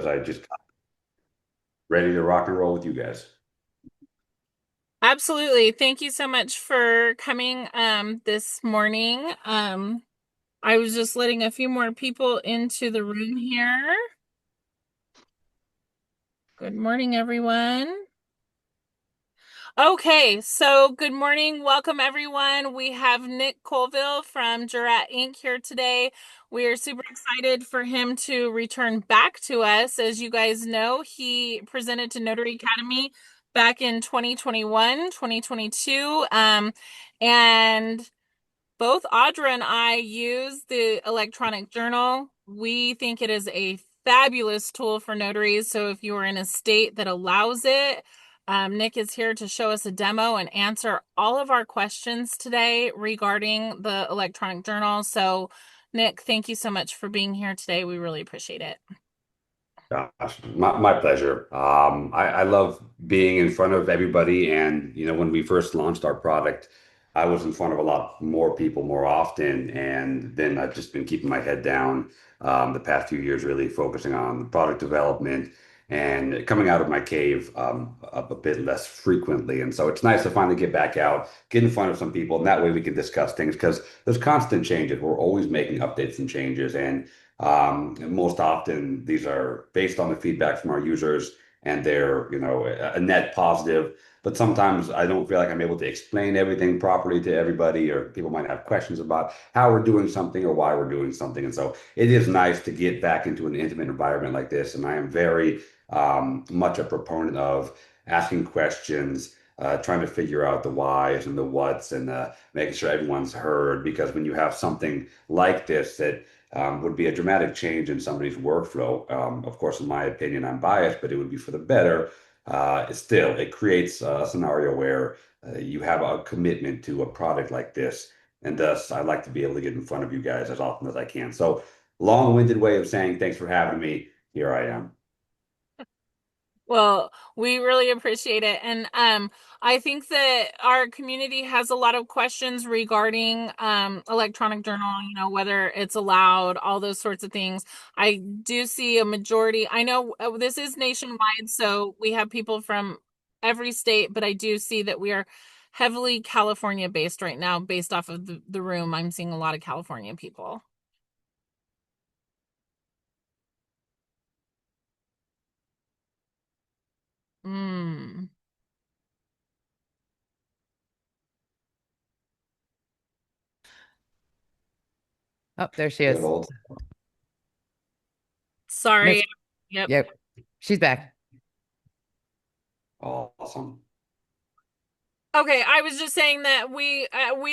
because I just ready to rock and roll with you guys. Absolutely. Thank you so much for coming this morning. I was just letting a few more people into the room here. Good morning, everyone. Okay, so good morning. Welcome, everyone. We have Nick Colvill from Jurat Inc. here today. We are super excited for him to return back to us. As you guys know, he presented to Notary Academy back in 2021, 2022. And both Audra and I use the electronic journal. We think it is a fabulous tool for notaries. So if you are in a state that allows it, Nick is here to show us a demo and answer all of our questions today regarding the electronic journal. So, Nick, thank you so much for being here today. We really appreciate it. Gosh, my pleasure. I love being in front of everybody. And, when we first launched our product, I was in front of a lot more people more often. And then I've just been keeping my head down the past few years, really focusing on the product development and coming out of my cave a bit less frequently. And so it's nice to finally get back out, get in front of some people, and that way we can discuss things because there's constant changes. We're always making updates and changes. And most often, these are based on the feedback from our users, and they're, a net positive. But sometimes I don't feel like I'm able to explain everything properly to everybody, or people might have questions about how we're doing something or why we're doing something. And so it is nice to get back into an intimate environment like this. And I am very much a proponent of asking questions. Trying to figure out the whys and the whats and making sure everyone's heard. Because when you have something like this that would be a dramatic change in somebody's workflow. Of course, in my opinion, I'm biased, but it would be for the better. Still, it creates a scenario where you have a commitment to a product like this. And thus, I like to be able to get in front of you guys as often as I can. So, long-winded way of saying thanks for having me. Here I am. Well, we really appreciate it. And I think that our community has a lot of questions regarding electronic journal, whether it's allowed, all those sorts of things. I do see a majority. I know this is nationwide, so we have people from every state, but I do see that we are heavily California based right now, based off of the room. I'm seeing a lot of California people. Mm. Oh, there she Good is. old. Sorry. Nick, Yep. yep, she's back. Awesome. Okay, I was just saying that we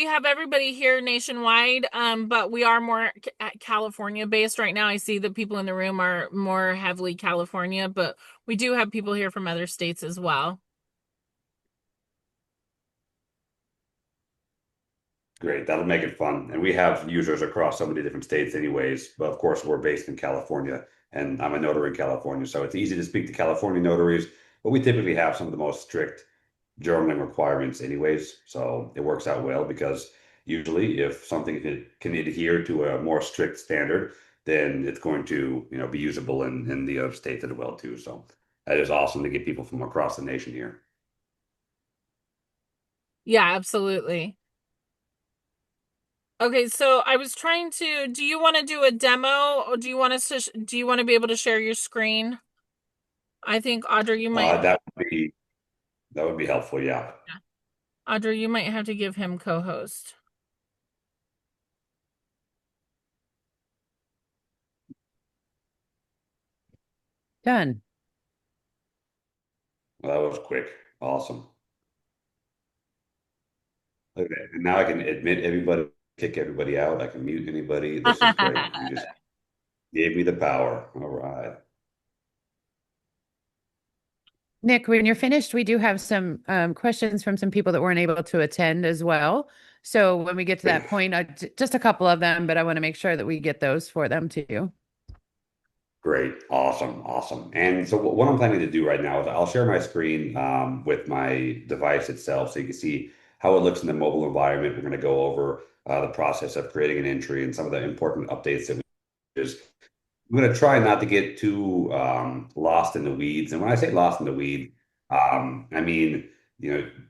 have everybody here nationwide, but we are more California based right now. I see the people in the room are more heavily California, but we do have people here from other states as well. Great. That'll make it fun. And we have users across so many different states anyways. But of course, we're based in California and I'm a notary in California. So it's easy to speak to California notaries, but we typically have some of the most strict journaling requirements anyways. So it works out well because usually if something can adhere to a more strict standard, then it's going to, be usable in the other states as well too. So that is awesome to get people from across the nation here. Yeah, absolutely. Okay, so I was trying to, do you want to do a demo or do you want to be able to share your screen? I think Audra, you might, That would be helpful. Yeah. Audra, you might have to give him co-host. Done. Well, that was quick. Awesome. Okay, and now I can admit everybody, kick everybody out. I can mute anybody. This is great. You just gave me the power. All right. Nick, when you're finished, we do have some questions from some people that weren't able to attend as well. So when we get to Great. that point, just a couple of them, but I want to make sure that we get those for them too. Great. Awesome. Awesome. And so what I'm planning to do right now is I'll share my screen with my device itself so you can see how it looks in the mobile environment. We're going to go over the process of creating an entry and some of the important updates that we I'm going to try not to get too lost in the weeds. And when I say lost in the weed, I mean,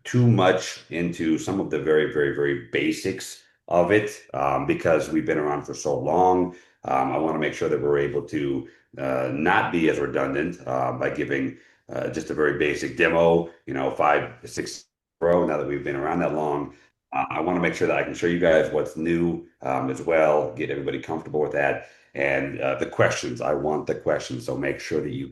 too much into some of the very, very, very basics of it because we've been around for so long. I want to make sure that we're able to not be as redundant by giving just a very basic demo, 5, 6 pro now that we've been around that long. I want to make sure that I can show you guys what's new as well, get everybody comfortable with that. And the questions, I want the questions. So make sure that you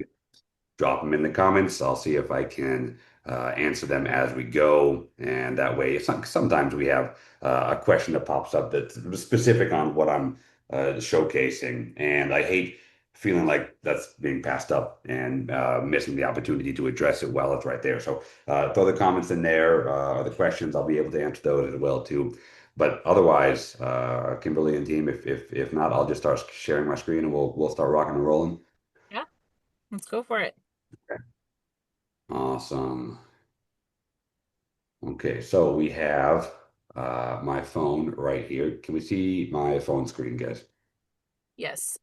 drop them in the comments. I'll see if I can answer them as we go. And that way, sometimes we have a question that pops up that's specific on what I'm showcasing. And I hate feeling like that's being passed up and missing the opportunity to address it while it's right there. So throw the comments in there or the questions. I'll be able to answer those as well too. But otherwise, Kimberly and team, if not, I'll just start sharing my screen and we'll start rocking and rolling. Yeah, let's go for it. Awesome. Okay, so we have my phone right here. Can we see my phone screen, guys? Yes.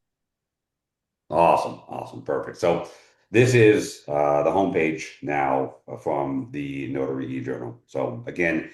Awesome, awesome, perfect. So this is the homepage now from the Notary eJournal. So again,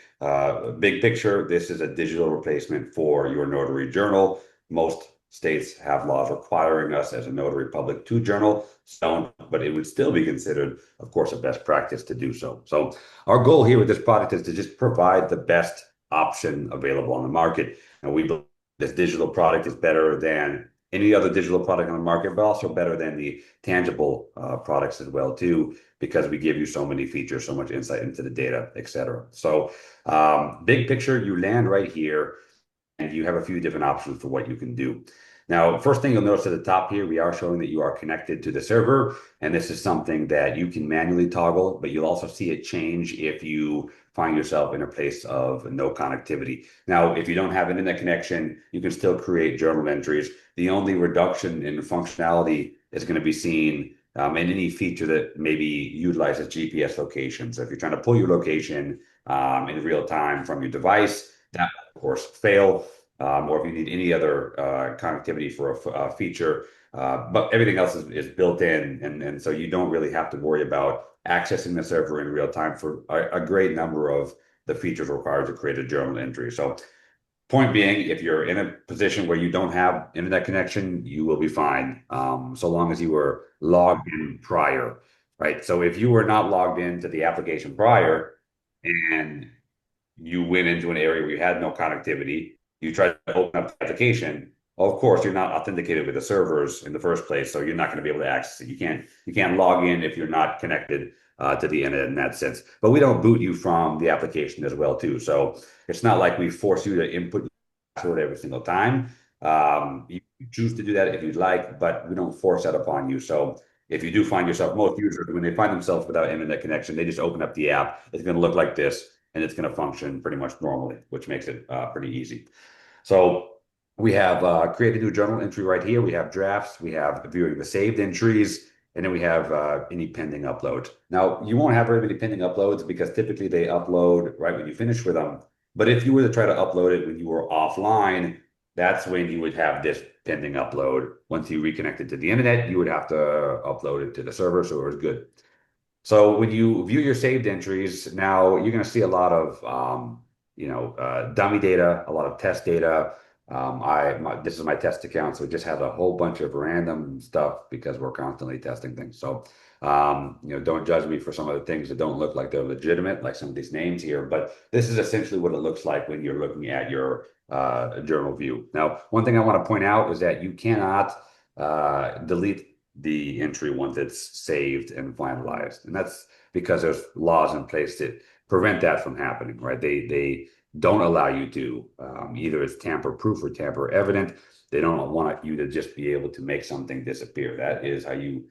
big picture, this is a digital replacement for your Notary journal. Most states have laws requiring us as a notary public to journal, so, but it would still be considered, of course, a best practice to do so. So our goal here with this product is to just provide the best option available on the market. And we believe this digital product is better than any other digital product on the market, but also better than the tangible products as well too, because we give you so many features, so much insight into the data, et cetera. So big picture, you land right here and you have a few different options for what you can do. Now, first thing you'll notice at the top here, we are showing that you are connected to the server, and this is something that you can manually toggle, but you'll also see it change if you find yourself in a place of no connectivity. Now, if you don't have internet connection, you can still create journal entries. The only reduction in functionality is going to be seen in any feature that maybe utilizes GPS location. So if you're trying to pull your location in real time from your device, that will, of course, fail. Or if you need any other connectivity for a feature, but everything else is built in, and so you don't really have to worry about accessing the server in real time for a great number of the features required to create a journal entry. So point being, if you're in a position where you don't have internet connection, you will be fine, so long as you were logged in prior, right? So if you were not logged into the application prior and you went into an area where you had no connectivity, you tried to open up the application, well, of course, you're not authenticated with the servers in the first place, so you're not going to be able to access it. You can't log in if you're not connected to the internet in that sense. But we don't boot you from the application as well too. So it's not like we force you to input your password every single time. You choose to do that if you'd like, but we don't force that upon you. So if you do find yourself, most users, when they find themselves without internet connection, they just open up the app. It's going to look like this, and it's going to function pretty much normally, which makes it pretty easy. So we have create a new journal entry right here. We have drafts, we have viewing the saved entries, and then we have any pending uploads. Now, you won't have very many pending uploads because typically they upload right when you finish with them. But if you were to try to upload it when you were offline, that's when you would have this pending upload. Once you reconnected to the internet, you would have to upload it to the server, so it was good. So when you view your saved entries, now you're going to see a lot of, dummy data, a lot of test data. This is my test account, so it just has a whole bunch of random stuff because we're constantly testing things. So, don't judge me for some of the things that don't look like they're legitimate, like some of these names here. But this is essentially what it looks like when you're looking at your journal view. Now, one thing I want to point out is that you cannot delete the entry once it's saved and finalized. And that's because there's laws in place that prevent that from happening, right? They don't allow you to, either it's tamper proof or tamper evident. They don't want you to just be able to make something disappear. That is how you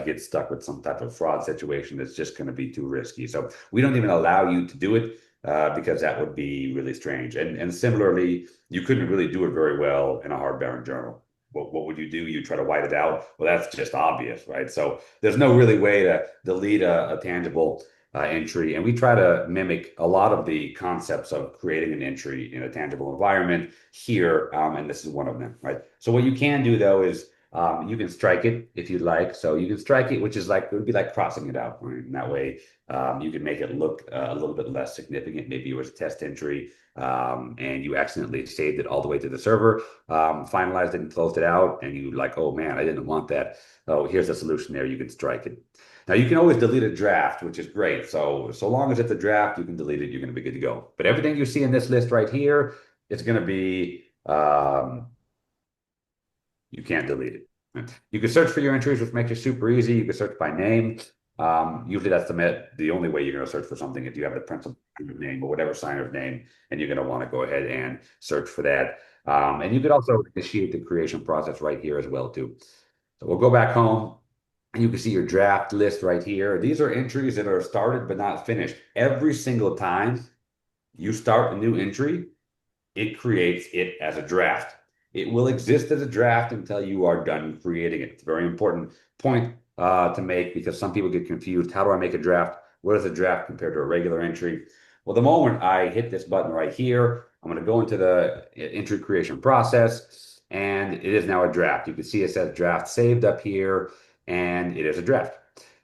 get stuck with some type of fraud situation that's just going to be too risky. So we don't even allow you to do it because that would be really strange. And similarly, you couldn't really do it very well in a hardbound journal. What would you do? You try to white it out? Well, that's just obvious, right? So there's no really way to delete a tangible entry. And we try to mimic a lot of the concepts of creating an entry in a tangible environment here. And this is one of them, right? So what you can do though is You can strike it if you'd like. So you can strike it, which is like, it would be like crossing it out. Right? And that way, you can make it look a little bit less significant. Maybe it was a test entry, and you accidentally saved it all the way to the server, finalized it and closed it out, and you like, oh man, I didn't want that. Oh, here's a solution there. You can strike it. Now you can always delete a draft, which is great. So long as it's a draft, you can delete it. You're going to be good to go. But everything you see in this list right here, it's going to be you can't delete it. You can search for your entries, which makes it super easy. You can search by name. Usually that's the only way you're going to search for something if you have the principal name or whatever signer's name, and you're going to want to go ahead and search for that. And you could also initiate the creation process right here as well too. So we'll go back home. And you can see your draft list right here. These are entries that are started but not finished. Every single time you start a new entry, it creates it as a draft. It will exist as a draft until you are done creating it. It's a very important point to make because some people get confused. How do I make a draft? What is a draft compared to a regular entry? Well, the moment I hit this button right here, I'm going to go into the entry creation process, and it is now a draft. You can see it says draft saved up here, and it is a draft.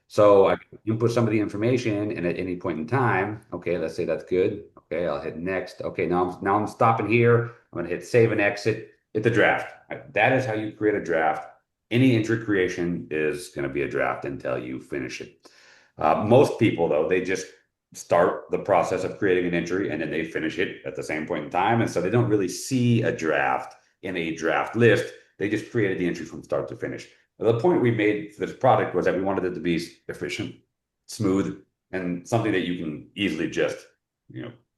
So I can input some of the information, and at any point in time, okay, let's say that's good. Okay, I'll hit next. Okay, now I'm stopping here. I'm going to hit save and exit. Hit the draft. That is how you create a draft. Any entry creation is going to be a draft until you finish it. Most people, though, they just start the process of creating an entry and then they finish it at the same point in time. And so they don't really see a draft in a draft list. They just created the entry from start to finish. The point we made for this product was that we wanted it to be efficient, smooth, and something that you can easily just,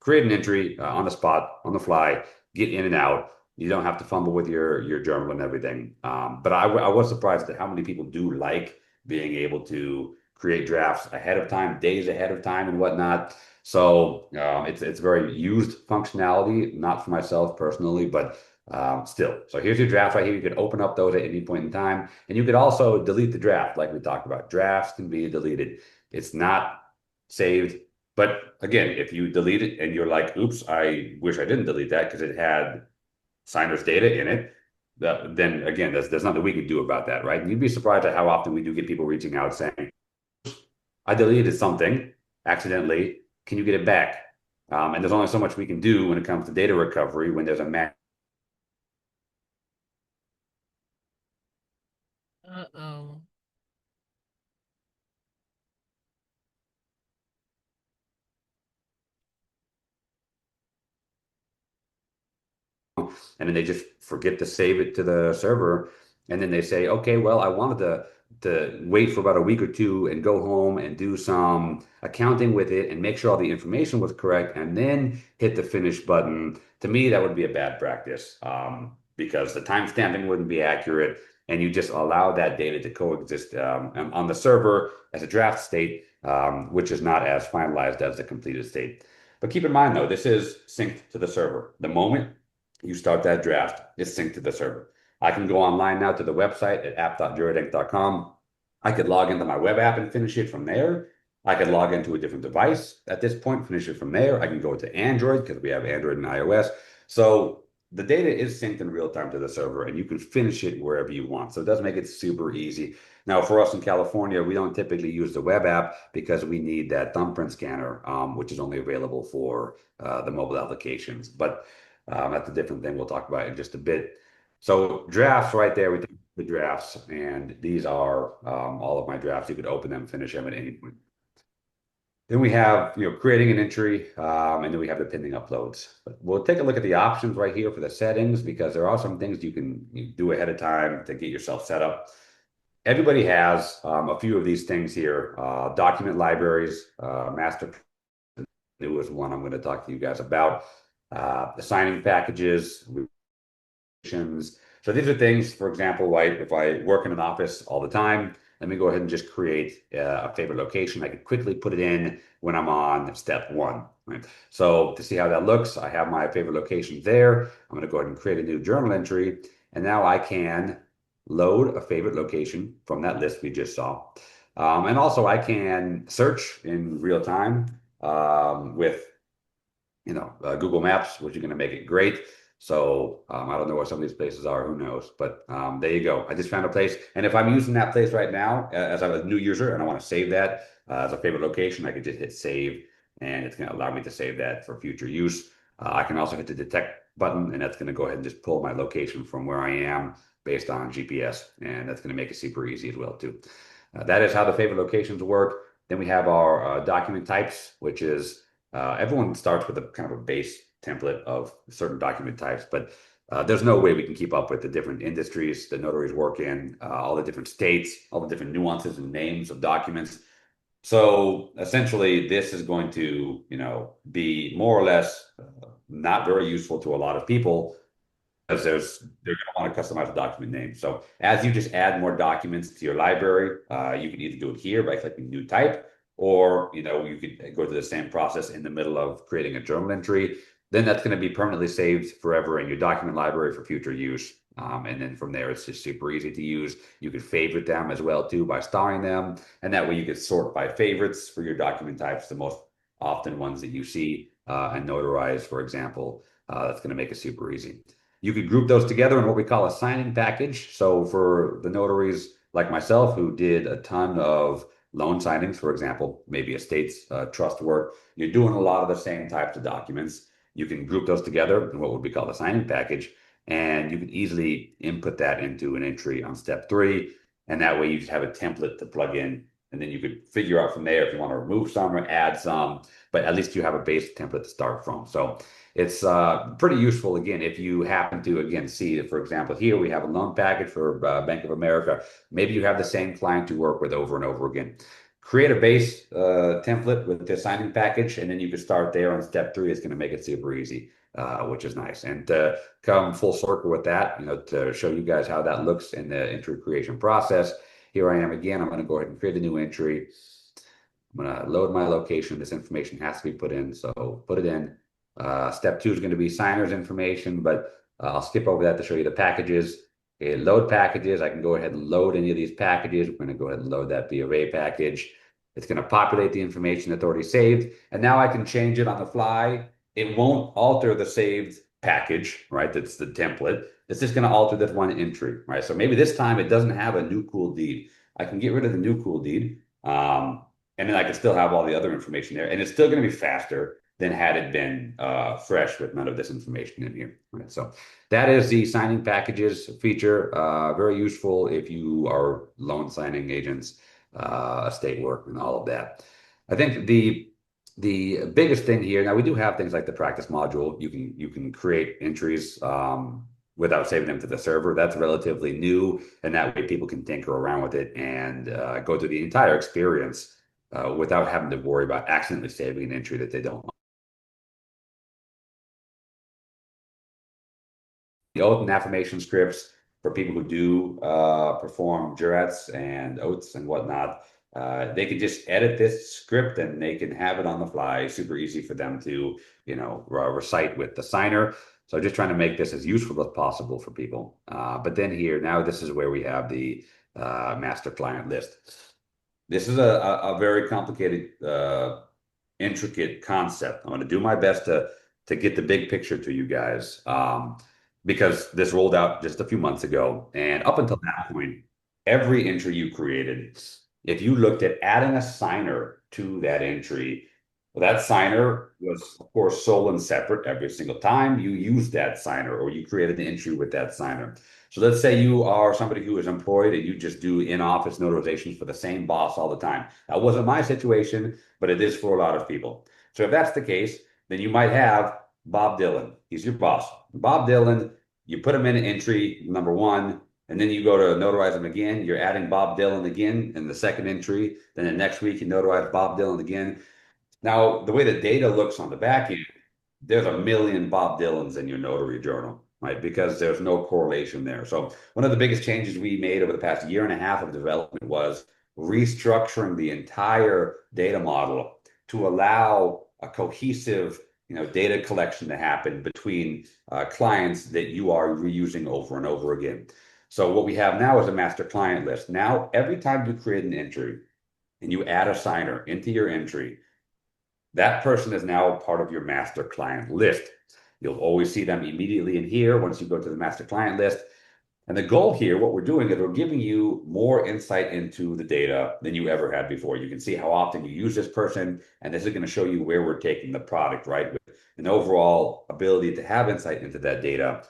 create an entry on the spot, on the fly, get in and out. You don't have to fumble with your journal and everything. But I was surprised at how many people do like being able to create drafts ahead of time, days ahead of time, and whatnot. So it's very used functionality, not for myself personally, but still. So here's your draft right here. You could open up those at any point in time, and you could also delete the draft, like we talked about. Drafts can be deleted. It's not saved. But again, if you delete it and you're like, oops, I wish I didn't delete that because it had signer's data in it, then again, there's nothing we can do about that, right? And you'd be surprised at how often we do get people reaching out saying, I deleted something accidentally. Can you get it back? And there's only so much we can do when it comes to data recovery when there's a match. Uh-oh. And then they just forget to save it to the server. And then they say, okay, well, I wanted to wait for about a week or two and go home and do some accounting with it and make sure all the information was correct and then hit the finish button. To me, that would be a bad practice because the timestamping wouldn't be accurate and you just allow that data to coexist on the server as a draft state, which is not as finalized as the completed state. But keep in mind, though, this is synced to the server. The moment you start that draft, it's synced to the server. I can go online now to the website at app.juratinc.com. I could log into my web app and finish it from there. I could log into a different device at this point, finish it from there. I can go to Android because we have Android and iOS. So the data is synced in real time to the server and you can finish it wherever you want. So it does make it super easy. Now, for us in California, we don't typically use the web app because we need that thumbprint scanner, which is only available for the mobile applications. But that's a different thing we'll talk about in just a bit. So drafts right there, we take the drafts, and these are all of my drafts. You could open them, finish them at any point. Then we have, creating an entry, and then we have the pending uploads. But we'll take a look at the options right here for the settings because there are some things you can do ahead of time to get yourself set up. Everybody has a few of these things here. Document libraries, master newest one I'm going to talk to you guys about. Assigning packages, so these are things, for example, like if I work in an office all the time, let me go ahead and just create a favorite location. I could quickly put it in when I'm on step one. Right? So to see how that looks, I have my favorite location there. I'm going to go ahead and create a new journal entry. And now I can load a favorite location from that list we just saw. And also I can search in real time with Google Maps, which is going to make it great. So I don't know where some of these places are, who knows? But there you go. I just found a place. And if I'm using that place right now as I'm a new user and I want to save that as a favorite location, I can just hit save and it's going to allow me to save that for future use. I can also hit the detect button and that's going to go ahead and just pull my location from where I am based on GPS. And that's going to make it super easy as well too. That is how the favorite locations work. Then we have our document types, which is everyone starts with a kind of a base template of certain document types, but there's no way we can keep up with the different industries that notaries work in, all the different states, all the different nuances and names of documents. So essentially, this is going to, be more or less not very useful to a lot of people because they're going to want to customize the document name. So as you just add more documents to your library, you can either do it here by clicking new type, or you could go through the same process in the middle of creating a journal entry. Then that's going to be permanently saved forever in your document library for future use. And then from there, it's just super easy to use. You could favorite them as well too by starring them, and that way you could sort by favorites for your document types, the most often ones that you see and notarize, for example. That's going to make it super easy. You could group those together in what we call a signing package. So for the notaries like myself who did a ton of loan signings, for example, maybe estates, trust work, you're doing a lot of the same types of documents. You can group those together in what would be called a signing package, and you can easily input that into an entry on step 3. And that way you just have a template to plug in, and then you could figure out from there if you want to remove some or add some, but at least you have a base template to start from. So it's pretty useful, again, if you happen to, again, see that, for example, here we have a loan package for Bank of America. Maybe you have the same client you work with over and over again. Create a base template with the signing package, and then you can start there on step 3. It's going to make it super easy, which is nice. And to come full circle with that, to show you guys how that looks in the entry creation process, here I am again. I'm going to go ahead and create a new entry. I'm going to load my location. This information has to be put in, so put it in. Step 2 is going to be signer's information, but I'll skip over that to show you the packages. Okay, load packages. I can go ahead and load any of these packages. We're going to go ahead and load that B of A package. It's going to populate the information that's already saved. And now I can change it on the fly. It won't alter the saved package, right? That's the template. It's just going to alter that one entry, right? So maybe this time it doesn't have a new cool deed. I can get rid of the new cool deed. And then I can still have all the other information there. And it's still going to be faster than had it been fresh with none of this information in here. Right? So that is the signing packages feature. Very useful if you are loan signing agents, estate work, and all of that. I think the biggest thing here, now we do have things like the practice module. You can create entries without saving them to the server. That's relatively new, and that way people can tinker around with it and go through the entire experience without having to worry about accidentally saving an entry that they don't want. The oath and affirmation scripts for people who do perform jurats and oaths and whatnot. They can just edit this script and they can have it on the fly. Super easy for them to, recite with the signer. So just trying to make this as useful as possible for people. But then here, now this is where we have the master client list. This is a very complicated, intricate concept. I'm going to do my best to get the big picture to you guys. Because this rolled out just a few months ago. And up until that point, every entry you created, if you looked at adding a signer to that entry, well, that signer was, of course, sole and separate every single time you used that signer or you created the entry with that signer. So let's say you are somebody who is employed and you just do in-office notarizations for the same boss all the time. That wasn't my situation, but it is for a lot of people. So if that's the case, then you might have Bob Dylan. He's your boss. Bob Dylan, you put him in entry number 1, and then you go to notarize him again. You're adding Bob Dylan again in the second entry. Then the next week you notarize Bob Dylan again. Now, the way the data looks on the back end, there's a million Bob Dylans in your notary journal, right? Because there's no correlation there. So one of the biggest changes we made over the past year and a half of development was restructuring the entire data model to allow a cohesive data collection to happen between clients that you are reusing over and over again. So what we have now is a master client list. Now, every time you create an entry and you add a signer into your entry, that person is now part of your master client list. You'll always see them immediately in here once you go to the master client list. And the goal here, what we're doing is we're giving you more insight into the data than you ever had before. You can see how often you use this person, and this is going to show you where we're taking the product, right? With an overall ability to have insight into that data,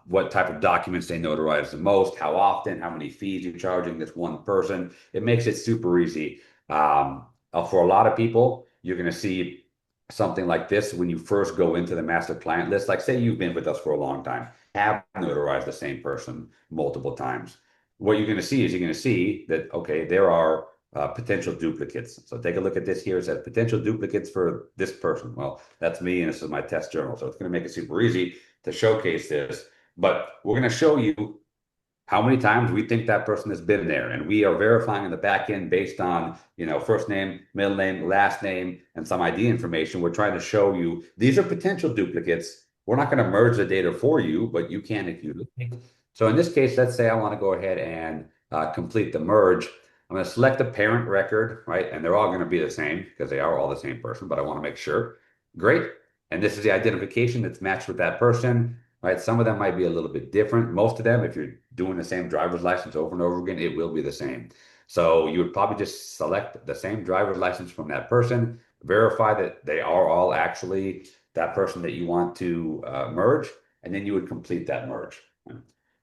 what type of documents they notarize the most, how often, how many fees you're charging this one person. It makes it super easy. For a lot of people, you're going to see something like this when you first go into the master client list. Like say you've been with us for a long time, have notarized the same person multiple times. What you're going to see is you're going to see that, okay, there are potential duplicates. So take a look at this here. It says potential duplicates for this person. Well, that's me, and this is my test journal. So it's going to make it super easy to showcase this. But we're going to show you how many times we think that person has been there. And we are verifying in the back end based on, first name, middle name, last name, and some ID information. We're trying to show you these are potential duplicates. We're not going to merge the data for you, but you can if you like. So in this case, let's say I want to go ahead and complete the merge. I'm going to select the parent record, right? And they're all going to be the same because they are all the same person, but I want to make sure. Great. And this is the identification that's matched with that person, right? Some of them might be a little bit different. Most of them, if you're doing the same driver's license over and over again, it will be the same. So you would probably just select the same driver's license from that person, verify that they are all actually that person that you want to merge, and then you would complete that merge.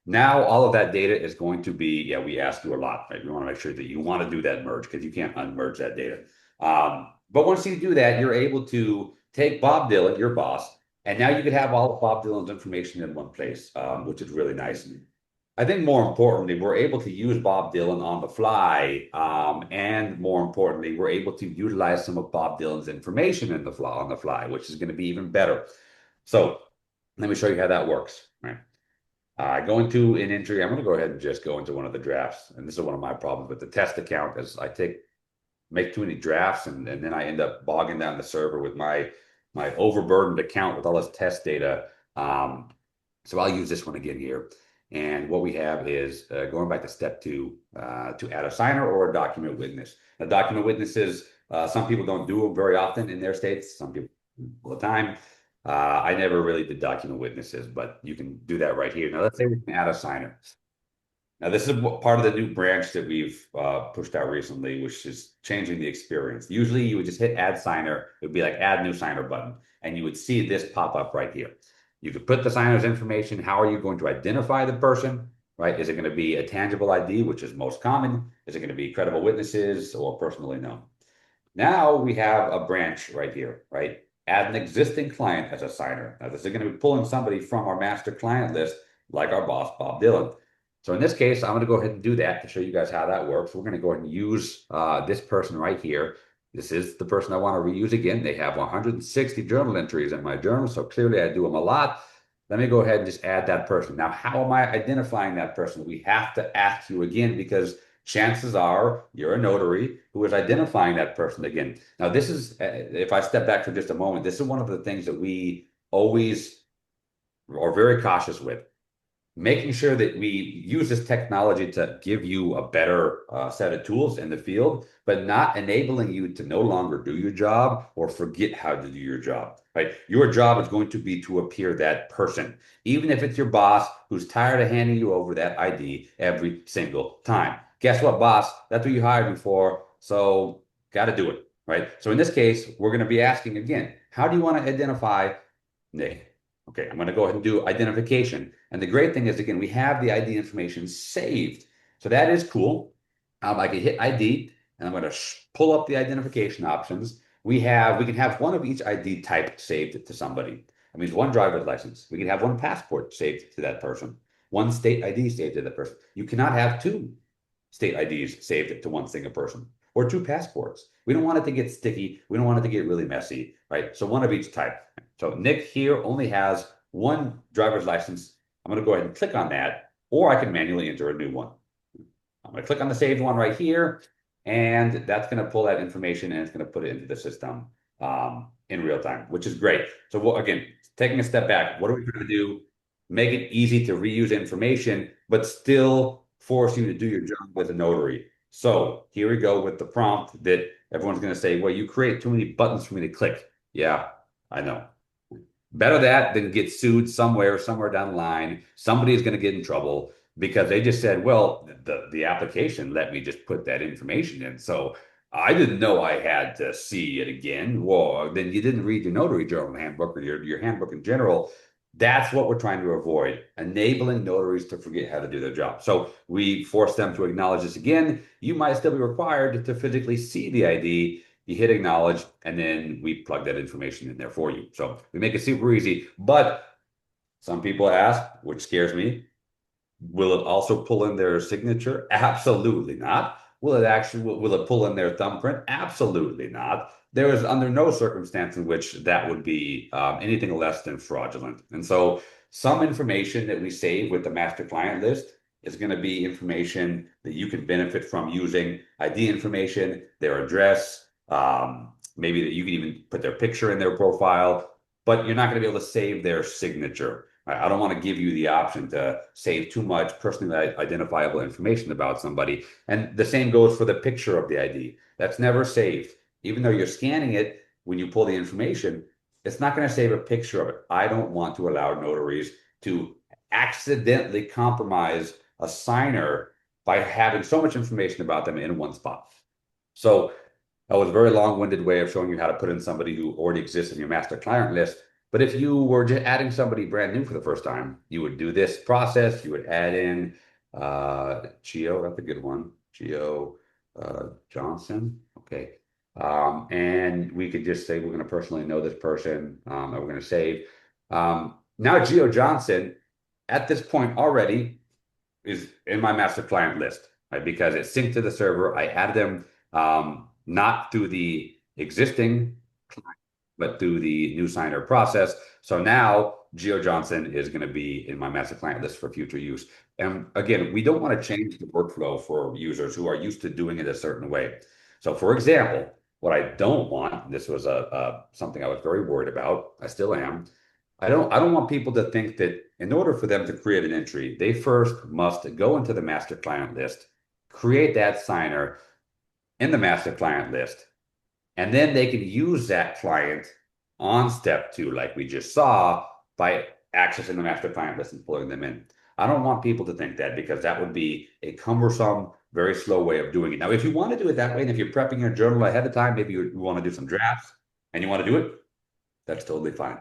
Now, all of that data is going to be, yeah, we ask you a lot, right? We want to make sure that you want to do that merge because you can't unmerge that data. But once you do that, you're able to take Bob Dylan, your boss, and now you could have all of Bob Dylan's information in one place, which is really nice. I think more importantly, we're able to use Bob Dylan on the fly. And more importantly, we're able to utilize some of Bob Dylan's information on the fly, which is going to be even better. So let me show you how that works. All right. Go into an entry. I'm going to go ahead and just go into one of the drafts. And this is one of my problems with the test account is make too many drafts and then I end up bogging down the server with my overburdened account with all this test data. So I'll use this one again here. And what we have is going back to step 2 to add a signer or a document witness. Now, document witnesses, some people don't do them very often in their states. Some people all the time. I never really did document witnesses, but you can do that right here. Now, let's say we can add a signer. Now, this is part of the new branch that we've pushed out recently, which is changing the experience. Usually, you would just hit add signer. It would be like add new signer button, and you would see this pop up right here. You could put the signer's information. How are you going to identify the person, right? Is it going to be a tangible ID, which is most common? Is it going to be credible witnesses or personally known? Now we have a branch right here, right? Add an existing client as a signer. Now, this is going to be pulling somebody from our master client list, like our boss, Bob Dylan. So in this case, I'm going to go ahead and do that to show you guys how that works. We're going to go ahead and use this person right here. This is the person I want to reuse again. They have 160 journal entries in my journal, so clearly I do them a lot. Let me go ahead and just add that person. Now, how am I identifying that person? We have to ask you again because chances are you're a notary who is identifying that person again. Now, this is, if I step back for just a moment, this is one of the things that we always are very cautious with. Making sure that we use this technology to give you a better set of tools in the field, but not enabling you to no longer do your job or forget how to do your job, right? Your job is going to be to appear that person, even if it's your boss who's tired of handing you over that ID every single time. Guess what, boss? That's what you hired me for, so got to do it, right? So in this case, we're going to be asking again, how do you want to identify Nick? Okay, I'm going to go ahead and do identification. And the great thing is, again, we have the ID information saved. So that is cool. I can hit ID, and I'm going to pull up the identification options. We can have one of each ID type saved to somebody. That means one driver's license. We can have one passport saved to that person, one state ID saved to that person. You cannot have two state IDs saved to one single person or two passports. We don't want it to get sticky. We don't want it to get really messy, right? So one of each type. So Nick here only has one driver's license. I'm going to go ahead and click on that, or I can manually enter a new one. I'm going to click on the saved one right here, and that's going to pull that information and it's going to put it into the system in real time, which is great. So again, taking a step back, what are we going to do? Make it easy to reuse information, but still force you to do your job with a notary. So here we go with the prompt that everyone's going to say, well, you create too many buttons for me to click. Yeah, I know. Better that than get sued somewhere down the line. Somebody is going to get in trouble because they just said, well, the application let me just put that information in. So I didn't know I had to see it again. Well, then you didn't read your notary journal handbook or your handbook in general. That's what we're trying to avoid, enabling notaries to forget how to do their job. So we force them to acknowledge this again. You might still be required to physically see the ID. You hit acknowledge, and then we plug that information in there for you. So we make it super easy. But some people ask, which scares me, will it also pull in their signature? Absolutely not. Will it pull in their thumbprint? Absolutely not. There is under no circumstance in which that would be anything less than fraudulent. And so some information that we save with the master client list is going to be information that you can benefit from using ID information, their address, maybe that you can even put their picture in their profile, but you're not going to be able to save their signature. I don't want to give you the option to save too much personally identifiable information about somebody. And the same goes for the picture of the ID. That's never saved. Even though you're scanning it, when you pull the information, it's not going to save a picture of it. I don't want to allow notaries to accidentally compromise a signer by having so much information about them in one spot. So that was a very long-winded way of showing you how to put in somebody who already exists in your master client list. But if you were just adding somebody brand new for the first time, you would do this process. You would add in Gio, that's a good one. Gio Johnson. Okay. And we could just say we're going to personally know this person and we're going to save. Now Gio Johnson, at this point already, is in my master client list, right? Because it's synced to the server. I added them not through the existing client, but through the new signer process. So now Geo Johnson is going to be in my master client list for future use. And again, we don't want to change the workflow for users who are used to doing it a certain way. So for example, what I don't want, this was something I was very worried about, I still am, I don't want people to think that in order for them to create an entry, they first must go into the master client list, create that signer in the master client list, and then they can use that client on step two, like we just saw, by accessing the master client list and pulling them in. I don't want people to think that because that would be a cumbersome, very slow way of doing it. Now, if you want to do it that way, and if you're prepping your journal ahead of time, maybe you want to do some drafts and you want to do it, that's totally fine.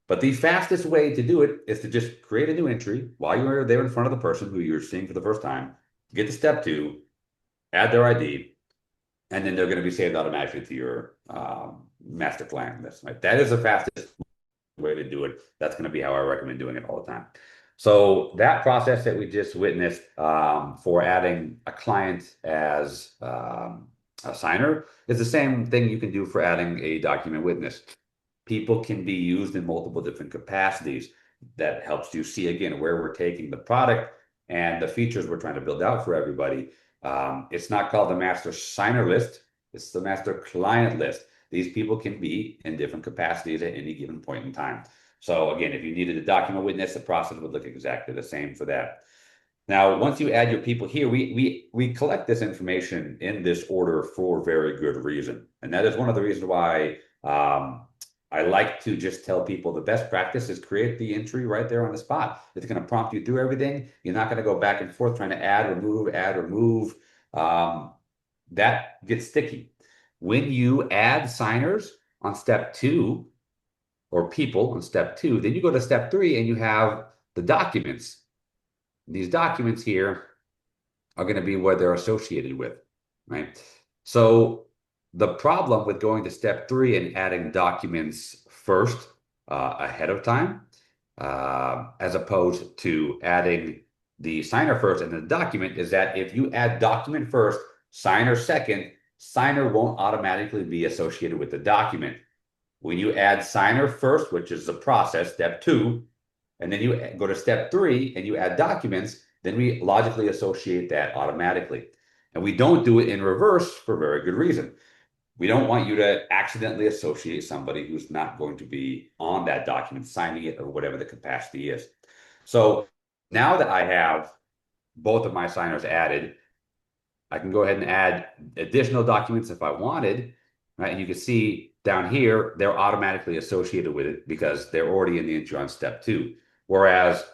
But the fastest way to do it is to just create a new entry while you're there in front of the person who you're seeing for the first time, get to step two, add their ID, and then they're going to be saved automatically to your master client list. Right? That is the fastest way to do it. That's going to be how I recommend doing it all the time. So that process that we just witnessed for adding a client as a signer is the same thing you can do for adding a document witness. People can be used in multiple different capacities. That helps you see again where we're taking the product and the features we're trying to build out for everybody. It's not called the master signer list. It's the master client list. These people can be in different capacities at any given point in time. So again, if you needed a document witness, the process would look exactly the same for that. Now, once you add your people here, we collect this information in this order for very good reason. And that is one of the reasons why I like to just tell people the best practice is create the entry right there on the spot. It's going to prompt you through everything. You're not going to go back and forth trying to add, remove. That gets sticky. When you add signers on step two, or people on step two, then you go to step three and you have the documents. These documents here are going to be what they're associated with, right? So the problem with going to step three and adding documents first ahead of time, as opposed to adding the signer first and the document, is that if you add document first, signer second, signer won't automatically be associated with the document. When you add signer first, which is the process, step two, and then you go to step three and you add documents, then we logically associate that automatically. And we don't do it in reverse for very good reason. We don't want you to accidentally associate somebody who's not going to be on that document, signing it, or whatever the capacity is. So now that I have both of my signers added, I can go ahead and add additional documents if I wanted, right? And you can see down here, they're automatically associated with it because they're already in the entry on step two. Whereas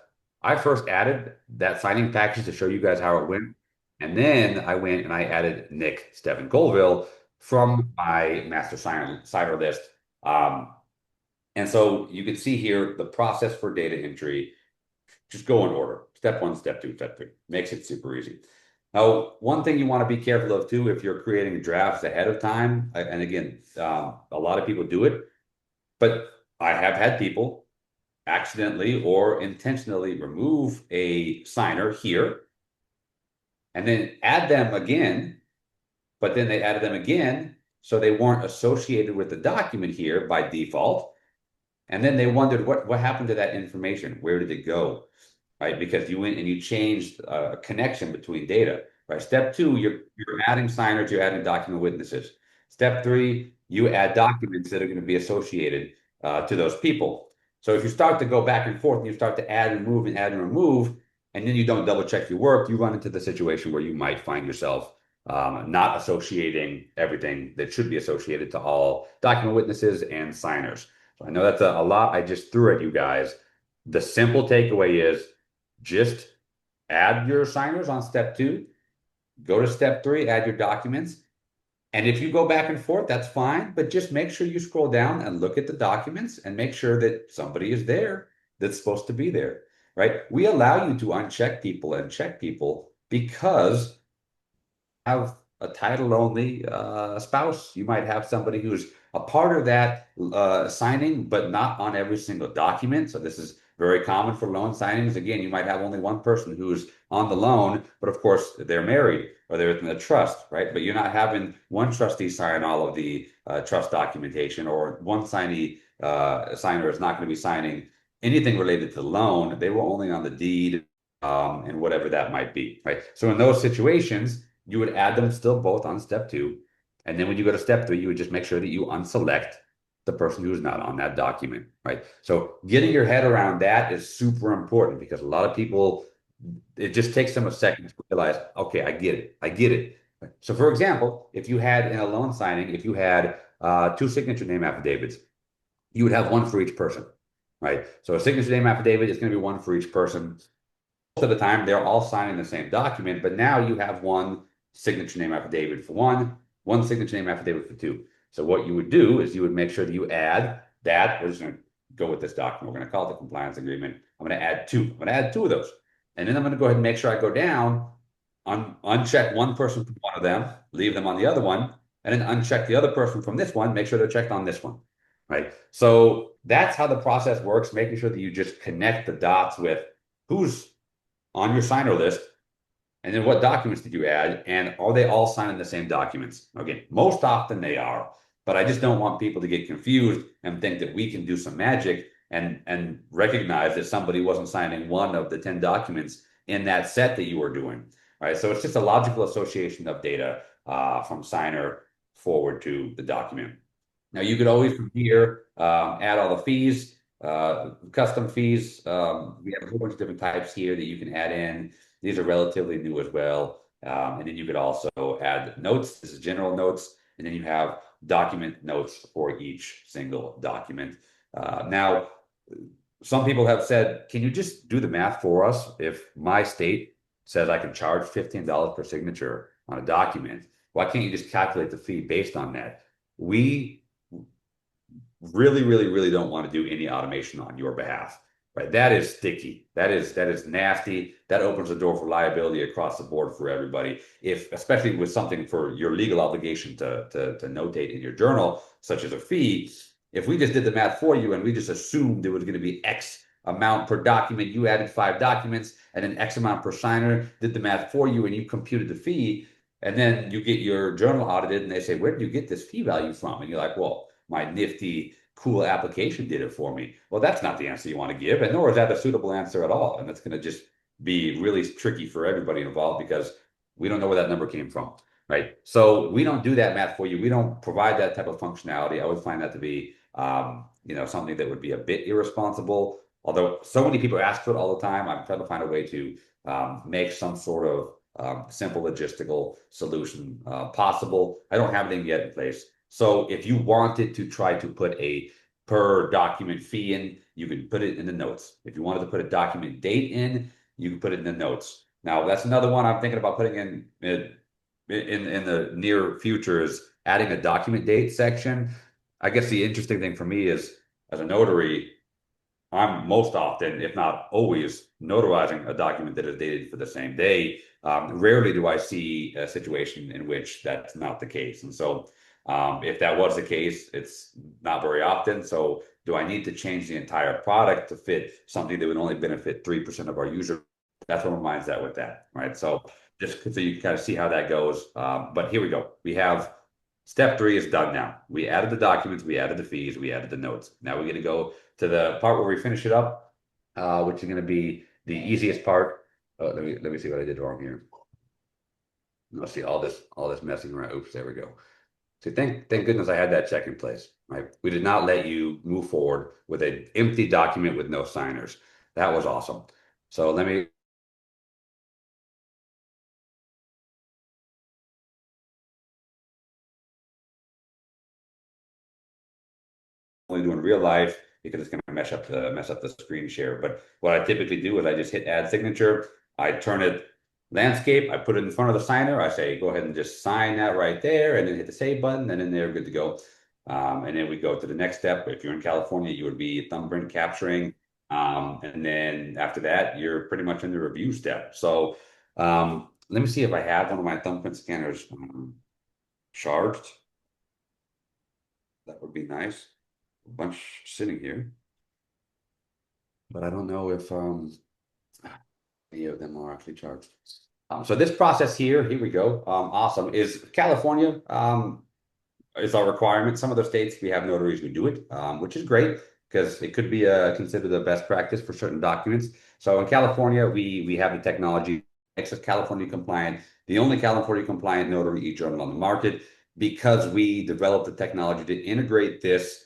I first added that signing package to show you guys how it went. And then I went and I added Nick Stephen Colvill from my master signer list. And so you can see here the process for data entry. Just go in order. Step one, step two, step three. Makes it super easy. Now, one thing you want to be careful of too, if you're creating drafts ahead of time, and again, a lot of people do it, but I have had people accidentally or intentionally remove a signer here and then add them again, but then they added them again, so they weren't associated with the document here by default. And then they wondered what happened to that information? Where did it go? Right? Because you went and you changed a connection between data. Right? Step two, you're adding signers, you're adding document witnesses. Step three, you add documents that are going to be associated to those people. So if you start to go back and forth and you start to add and move and add and remove, and then you don't double check your work, you run into the situation where you might find yourself not associating everything that should be associated to all document witnesses and signers. So I know that's a lot I just threw at you guys. The simple takeaway is just add your signers on step two, go to step three, add your documents. And if you go back and forth, that's fine, but just make sure you scroll down and look at the documents and make sure that somebody is there that's supposed to be there, right? We allow you to uncheck people and check people because have a title only spouse. You might have somebody who's a part of that signing, but not on every single document. So this is very common for loan signings. Again, you might have only one person who's on the loan, but of course they're married or they're in a trust, right? But you're not having one trustee sign all of the trust documentation, or one signer is not going to be signing anything related to the loan. They were only on the deed and whatever that might be, right? So in those situations, you would add them still both on step two. And then when you go to step three, you would just make sure that you unselect the person who's not on that document, right? So getting your head around that is super important because a lot of people, it just takes them a second to realize, okay, I get it. I get it. So for example, if you had in a loan signing, if you had two signature name affidavits, you would have one for each person, right? So a signature name affidavit is going to be one for each person. Most of the time, they're all signing the same document, but now you have one signature name affidavit for one signature name affidavit for two. So what you would do is you would make sure that you add that. We're just going to go with this document. We're going to call it the compliance agreement. I'm going to add two. I'm going to add two of those. And then I'm going to go ahead and make sure I go down, uncheck one person from one of them, leave them on the other one, and then uncheck the other person from this one, make sure they're checked on this one, right? So that's how the process works, making sure that you just connect the dots with who's on your signer list, and then what documents did you add, and are they all signing the same documents? Okay, most often they are, but I just don't want people to get confused and think that we can do some magic and recognize that somebody wasn't signing one of the 10 documents in that set that you were doing. Right, so it's just a logical association of data from signer forward to the document. Now you could always from here add all the fees, custom fees. We have a whole bunch of different types here that you can add in. These are relatively new as well. And then you could also add notes. This is general notes. And then you have document notes for each single document. Now, some people have said, can you just do the math for us? If my state says I can charge $15 per signature on a document, why can't you just calculate the fee based on that? We really don't want to do any automation on your behalf, right? That is sticky. That is nasty. That opens the door for liability across the board for everybody. If, especially with something for your legal obligation to notate in your journal, such as a fee, if we just did the math for you and we just assumed it was going to be X amount per document, you added 5 documents, and then X amount per signer, did the math for you, and you computed the fee, and then you get your journal audited, and they say, where did you get this fee value from? And you're like, well, my nifty, cool application did it for me. Well, that's not the answer you want to give, and nor is that a suitable answer at all. And that's going to just be really tricky for everybody involved because we don't know where that number came from, right? So we don't do that math for you. We don't provide that type of functionality. I would find that to be, something that would be a bit irresponsible. Although so many people ask for it all the time, I'm trying to find a way to make some sort of simple logistical solution possible. I don't have anything yet in place. So if you wanted to try to put a per document fee in, you can put it in the notes. If you wanted to put a document date in, you can put it in the notes. Now, that's another one I'm thinking about putting in the near future, is adding a document date section. I guess the interesting thing for me is, as a notary, I'm most often, if not always, notarizing a document that is dated for the same day. Rarely do I see a situation in which that's not the case. And so if that was the case, it's not very often. So do I need to change the entire product to fit something that would only benefit 3% of our users? That's where my mind's at with that, right? So just so you can kind of see how that goes. But here we go. We have step 3 is done now. We added the documents, we added the fees, we added the notes. Now we're going to go to the part where we finish it up, which is going to be the easiest part. Let me see what I did wrong here. Let's see all this messing around. Oops, there we go. So thank goodness I had that check in place, right? We did not let you move forward with an empty document with no signers. That was awesome. So let me only do in real life because it's going to mess up the screen share. But what I typically do is I just hit add signature. I turn it landscape. I put it in front of the signer. I say, go ahead and just sign that right there, and then hit the save button, and then they're good to go. And then we go to the next step. If you're in California, you would be thumbprint capturing. And then after that, you're pretty much in the review step. So let me see if I have one of my thumbprint scanners charged. That would be nice. A bunch sitting here, but I don't know if any of them are actually charged. So this process here we go. Awesome. Is California is our requirement. Some other states we have notaries who do it, which is great because it could be considered the best practice for certain documents. So in California, we have the technology makes us California compliant, the only California compliant notary eJournal on the market, because we developed the technology to integrate this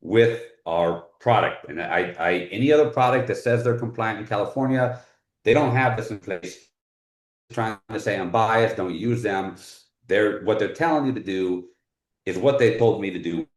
with our product. And any other product that says they're compliant in California, they don't have this in place. Trying to say I'm biased, don't use them. What they're telling you to do is what they told me to do.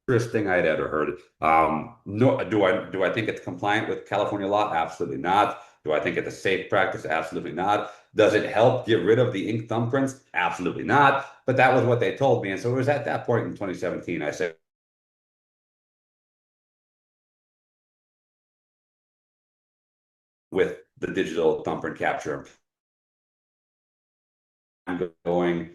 First thing I'd ever heard. No, do I think it's compliant with California law? Absolutely not. Do I think it's a safe practice? Absolutely not. Does it help get rid of the ink thumbprints? Absolutely not. But that was what they told me. And so it was at that point in 2017, I said, with the digital thumbprint capture, I'm going,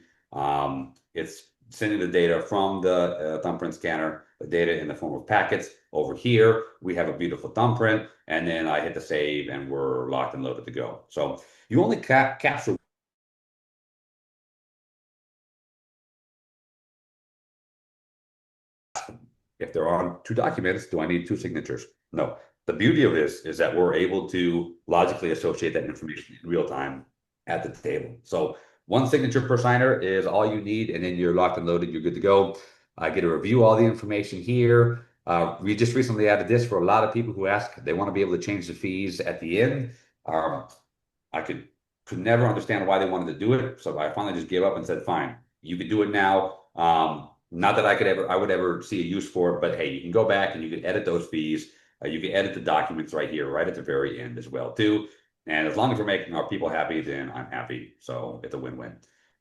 it's sending the data from the thumbprint scanner, the data in the form of packets. Over here, we have a beautiful thumbprint, and then I hit the save, and we're locked and loaded to go. So you only capture. If there are 2 documents, do I need 2 signatures? No. The beauty of this is that we're able to logically associate that information in real time at the table. So 1 signature per signer is all you need, and then you're locked and loaded, you're good to go. I get to review all the information here. We just recently added this for a lot of people who ask, they want to be able to change the fees at the end. I could never understand why they wanted to do it. So I finally just gave up and said, fine, you can do it now. Not that I would ever see a use for it, but hey, you can go back and you can edit those fees. You can edit the documents right here, right at the very end as well too. And as long as we're making our people happy, then I'm happy. So it's a win-win.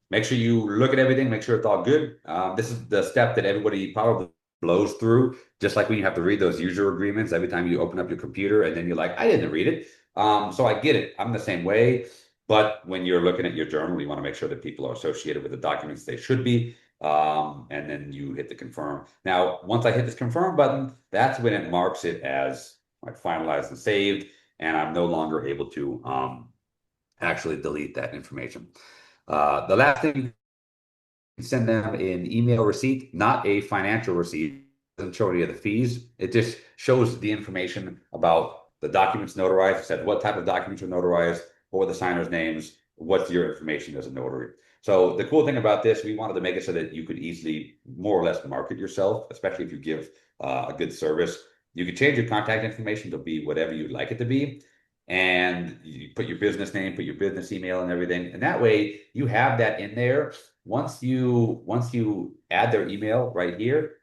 Make sure you look at everything, make sure it's all good. This is the step that everybody probably blows through, just like when you have to read those user agreements every time you open up your computer and then you're like, I didn't read it. So I get it. I'm the same way. But when you're looking at your journal, you want to make sure that people are associated with the documents they should be. And then you hit the confirm. Now, once I hit this confirm button, that's when it marks it as like finalized and saved, and I'm no longer able to actually delete that information. The last thing, you can send them an email receipt, not a financial receipt. It doesn't show any of the fees. It just shows the information about the documents notarized. It said what type of documents are notarized, what were the signers' names, what's your information as a notary. So the cool thing about this, we wanted to make it so that you could easily more or less market yourself, especially if you give a good service. You could change your contact information to be whatever you'd like it to be. And you put your business name, put your business email and everything. And that way you have that in there. Once you add their email right here,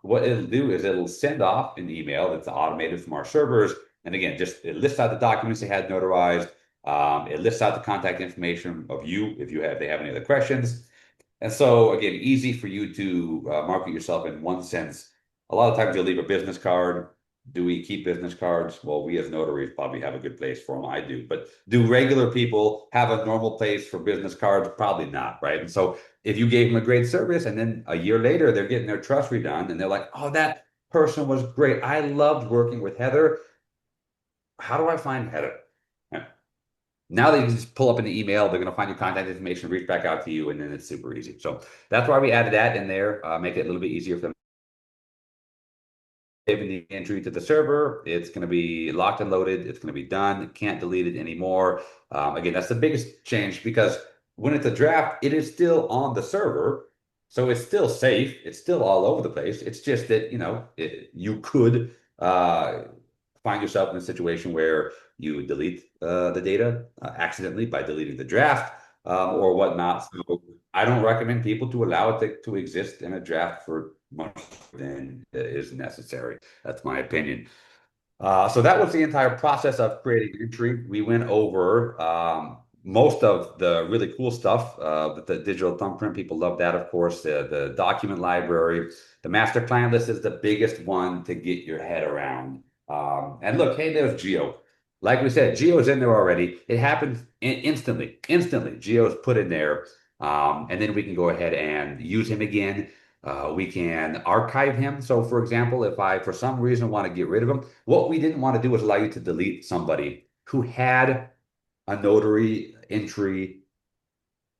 what it'll do is it'll send off an email that's automated from our servers. And again, just it lists out the documents they had notarized. It lists out the contact information of you if they have any other questions. And so again, easy for you to market yourself in one sense. A lot of times you'll leave a business card. Do we keep business cards? Well, we as notaries probably have a good place for them. I do. But do regular people have a normal place for business cards? Probably not, right? And so if you gave them a great service and then a year later they're getting their trust redone and they're like, oh, that person was great. I loved working with Heather. How do I find Heather? Now they can just pull up an email. They're going to find your contact information, reach back out to you, and then it's super easy. So that's why we added that in there, make it a little bit easier for them. Saving the entry to the server, it's going to be locked and loaded. It's going to be done. Can't delete it anymore. Again, that's the biggest change because when it's a draft, it is still on the server. So it's still safe. It's still all over the place. It's just that, you could find yourself in a situation where you delete the data accidentally by deleting the draft or whatnot. So I don't recommend people to allow it to exist in a draft for much than is necessary. That's my opinion. So that was the entire process of creating entry. We went over most of the really cool stuff with the digital thumbprint. People love that, of course. The document library, the master client list is the biggest one to get your head around. And look, hey, there's Geo. Like we said, Geo's in there already. It happens instantly. Instantly, Geo's put in there. And then we can go ahead and use him again. We can archive him. So for example, if I, for some reason, want to get rid of him, what we didn't want to do was allow you to delete somebody who had a notary entry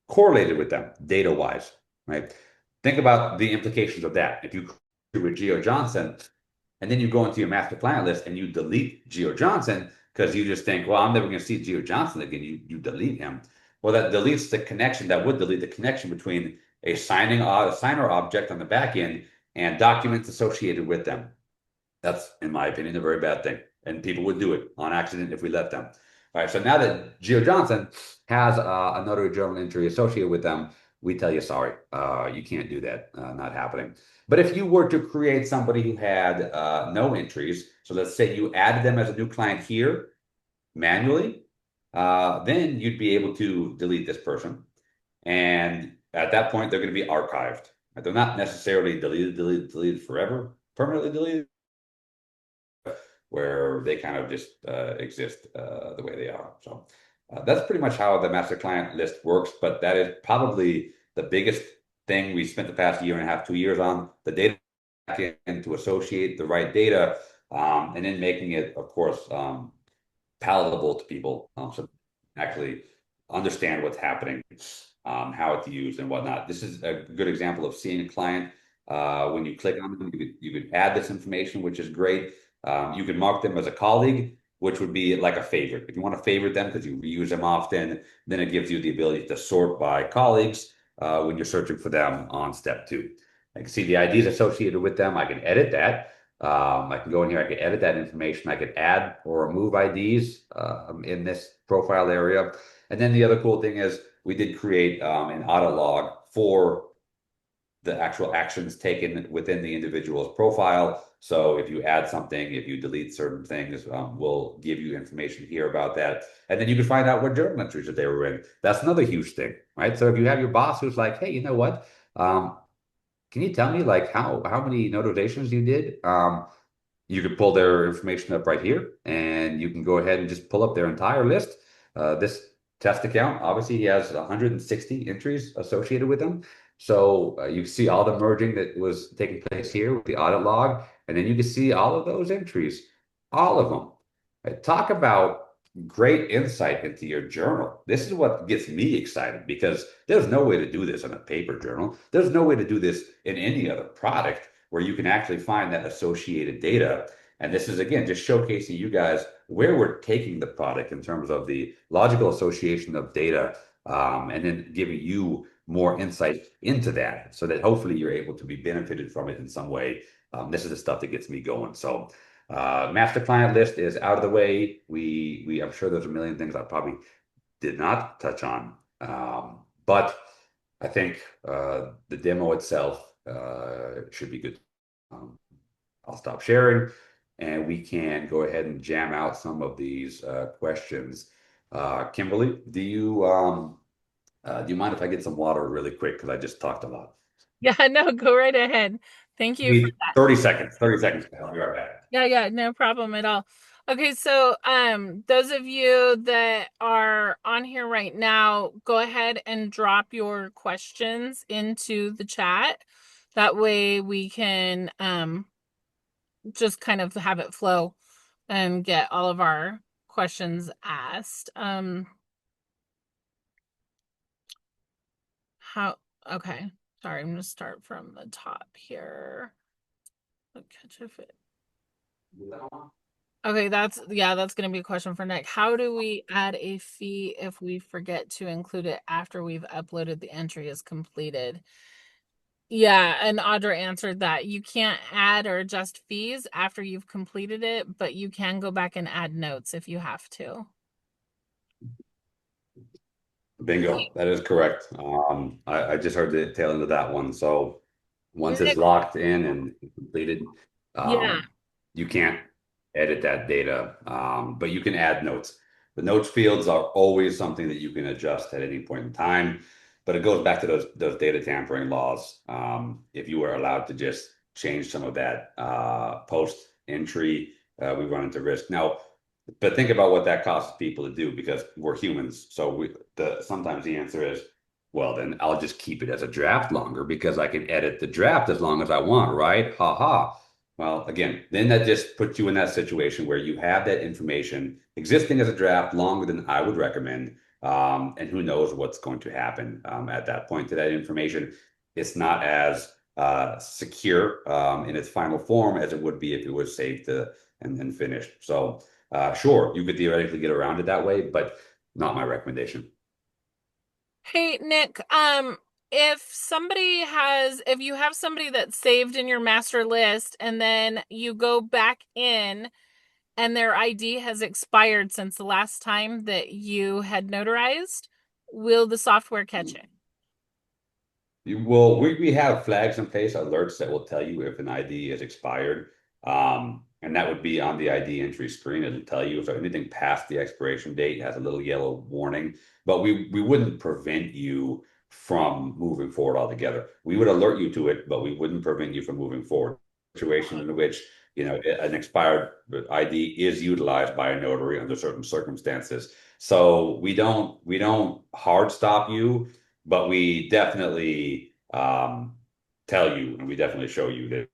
correlated with them data-wise, right? Think about the implications of that. If you with Geo Johnson, and then you go into your master client list and you delete Geo Johnson because you just think, well, I'm never going to see Geo Johnson again. You delete him. Well, that deletes the connection. That would delete the connection between a signer object on the back end and documents associated with them. That's, in my opinion, a very bad thing. And people would do it on accident if we let them. All right, so now that Geo Johnson has a notary journal entry associated with them, we tell you, sorry, you can't do that, not happening. But if you were to create somebody who had no entries, so let's say you added them as a new client here manually, then you'd be able to delete this person. And at that point, they're going to be archived. They're not necessarily deleted forever, permanently deleted, where they kind of just exist the way they are. So that's pretty much how the master client list works. But that is probably the biggest thing we spent the past year and a half, 2 years on, the data and to associate the right data, and then making it, of course, palatable to people, so actually understand what's happening, how it's used and whatnot. This is a good example of seeing a client. When you click on them, you could add this information, which is great. You can mark them as a colleague, which would be like a favorite. If you want to favorite them because you reuse them often, then it gives you the ability to sort by colleagues when you're searching for them on step 2. I can see the IDs associated with them. I can edit that. I can go in here, I can edit that information. I could add or remove IDs in this profile area. And then the other cool thing is we did create an audit log for the actual actions taken within the individual's profile. So if you add something, if you delete certain things, we'll give you information here about that. And then you can find out what journal entries that they were in. That's another huge thing, right? So if you have your boss who's like, hey, you know what? Can you tell me like how many notarizations you did? You could pull their information up right here, and you can go ahead and just pull up their entire list. This test account, obviously, he has 160 entries associated with them. So you can see all the merging that was taking place here with the audit log, and then you can see all of those entries, all of them. Right? Talk about great insight into your journal. This is what gets me excited because there's no way to do this in a paper journal. There's no way to do this in any other product where you can actually find that associated data. And this is, again, just showcasing you guys where we're taking the product in terms of the logical association of data, and then giving you more insight into that so that hopefully you're able to be benefited from it in some way. This is the stuff that gets me going. So master client list is out of the way. I'm sure there's a million things I probably did not touch on. But I think the demo itself should be good. Um, I'll stop sharing and we can go ahead and jam out some of these questions. Kimberly, do you mind if I get some water really quick? Because I just talked a lot. Yeah, no, go right ahead. Thank Give you for me that. 30 seconds. 30 seconds. I'll be right back. Yeah, no problem at all. Okay, so those of you that are on here right now, go ahead and drop your questions into the chat. That way we can just kind of have it flow and get all of our questions asked. Okay, sorry, I'm gonna start from the top here. Catch if it. Okay, that's gonna be a question for Nick. How do we add a fee if we forget to include it after we've uploaded the entry is completed? Yeah, and Audra answered that. You can't add or adjust fees after you've completed it, but you can go back and add notes if you have to. Bingo. That is correct. I just heard the tail end of that one. So once it's Nick, locked in and completed, yeah. you can't edit that data, but you can add notes. The notes fields are always something that you can adjust at any point in time, but it goes back to those data tampering laws. If you were allowed to just change some of that post entry, we run into risk. Now, but think about what that costs people to do because we're humans. So sometimes the answer is, well, then I'll just keep it as a draft longer because I can edit the draft as long as I want, right? Ha ha. Well, again, then that just puts you in that situation where you have that information existing as a draft longer than I would recommend. And who knows what's going to happen at that point to that information. It's not as secure in its final form as it would be if it was saved and finished. So sure, you could theoretically get around it that way, but not my recommendation. Hey, Nick, if you have somebody that's saved in your master list and then you go back in and their ID has expired since the last time that you had notarized, will the software catch it? Well, we have flags in place, alerts that will tell you if an ID is expired. And that would be on the ID entry screen. It'll tell you if anything past the expiration date has a little yellow warning. But we wouldn't prevent you from moving forward altogether. We would alert you to it, but we wouldn't prevent you from moving forward. Situation in which, an expired ID is utilized by a notary under certain circumstances. So we don't hard stop you, but we definitely tell you and we definitely show you that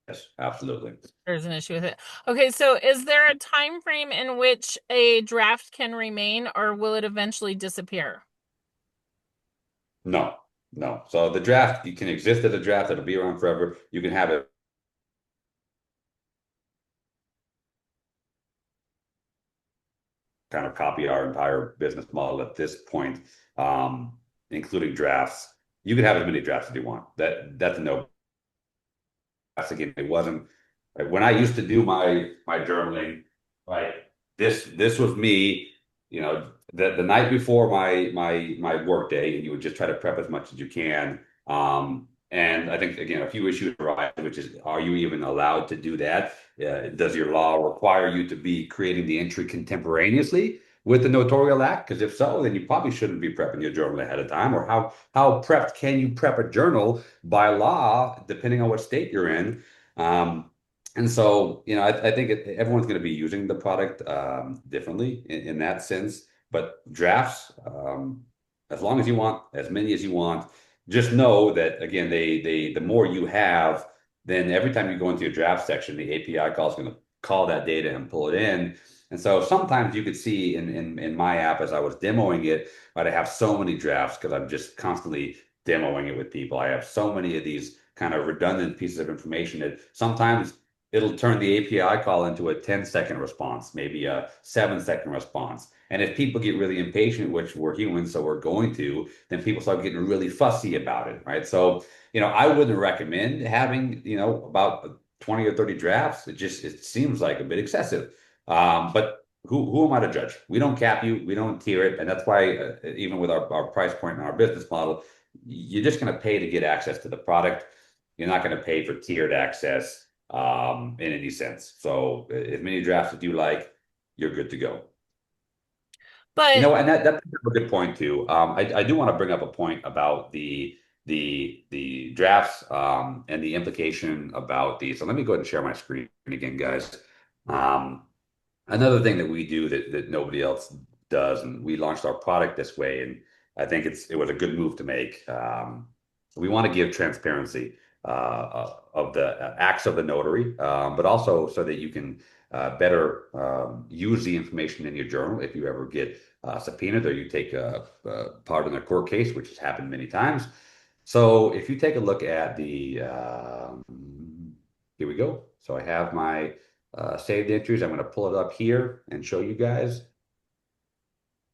yes, absolutely. There's an issue with it. Okay, so is there a time frame in which a draft can remain, or will it eventually disappear? No, no. So the draft, you can exist as a draft, it'll be around forever. You can have it kind of copy our entire business model at this point, including drafts. You can have as many drafts as you want. That's a no. Again, it wasn't like when I used to do my journaling, like this was me, the night before my work day, and you would just try to prep as much as you can. And I think again, a few issues arise, which is, are you even allowed to do that? Does your law require you to be creating the entry contemporaneously with the notarial act? Because if so, then you probably shouldn't be prepping your journal ahead of time. Or how prepped can you prep a journal by law, depending on what state you're in? And so, I think everyone's going to be using the product differently in that sense. But drafts, as long as you want, as many as you want, just know that again, the more you have, then every time you go into your draft section, the API call is going to call that data and pull it in. And so sometimes you could see in my app as I was demoing it, right, I have so many drafts because I'm just constantly demoing it with people. I have so many of these kind of redundant pieces of information that sometimes it'll turn the API call into a 10-second response, maybe a 7-second response. And if people get really impatient, which we're humans, so we're going to, then people start getting really fussy about it, right? So, I wouldn't recommend having, about 20 or 30 drafts. It seems like a bit excessive. But who am I to judge? We don't cap you, we don't tier it, and that's why even with our price point and our business model, you're just going to pay to get access to the product. You're not going to pay for tiered access in any sense. So as many drafts as you like, you're good to go. But And that's a good point too. I do want to bring up a point about the drafts and the implication about these. So let me go ahead and share my screen again, guys. Um, Another thing that we do that nobody else does, and we launched our product this way, and I think it was a good move to make. We want to give transparency of the acts of the notary, but also so that you can better use the information in your journal if you ever get subpoenaed or you take part in a court case, which has happened many times. So if you take a look at here we go. So I have my saved entries. I'm going to pull it up here and show you guys.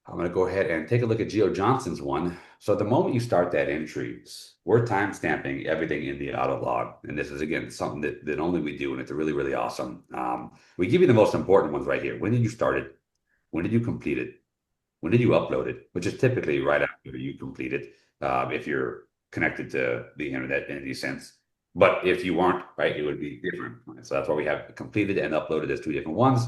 I'm going to go ahead and take a look at Geo Johnson's one. So the moment you start that entry, we're time stamping everything in the auto log. And this is, again, something that only we do, and it's really, really awesome. We give you the most important ones right here. When did you start it? When did you complete it? When did you upload it? Which is typically right after you complete it, if you're connected to the internet in any sense. But if you weren't, right, it would be different. Right? So that's why we have completed and uploaded as two different ones.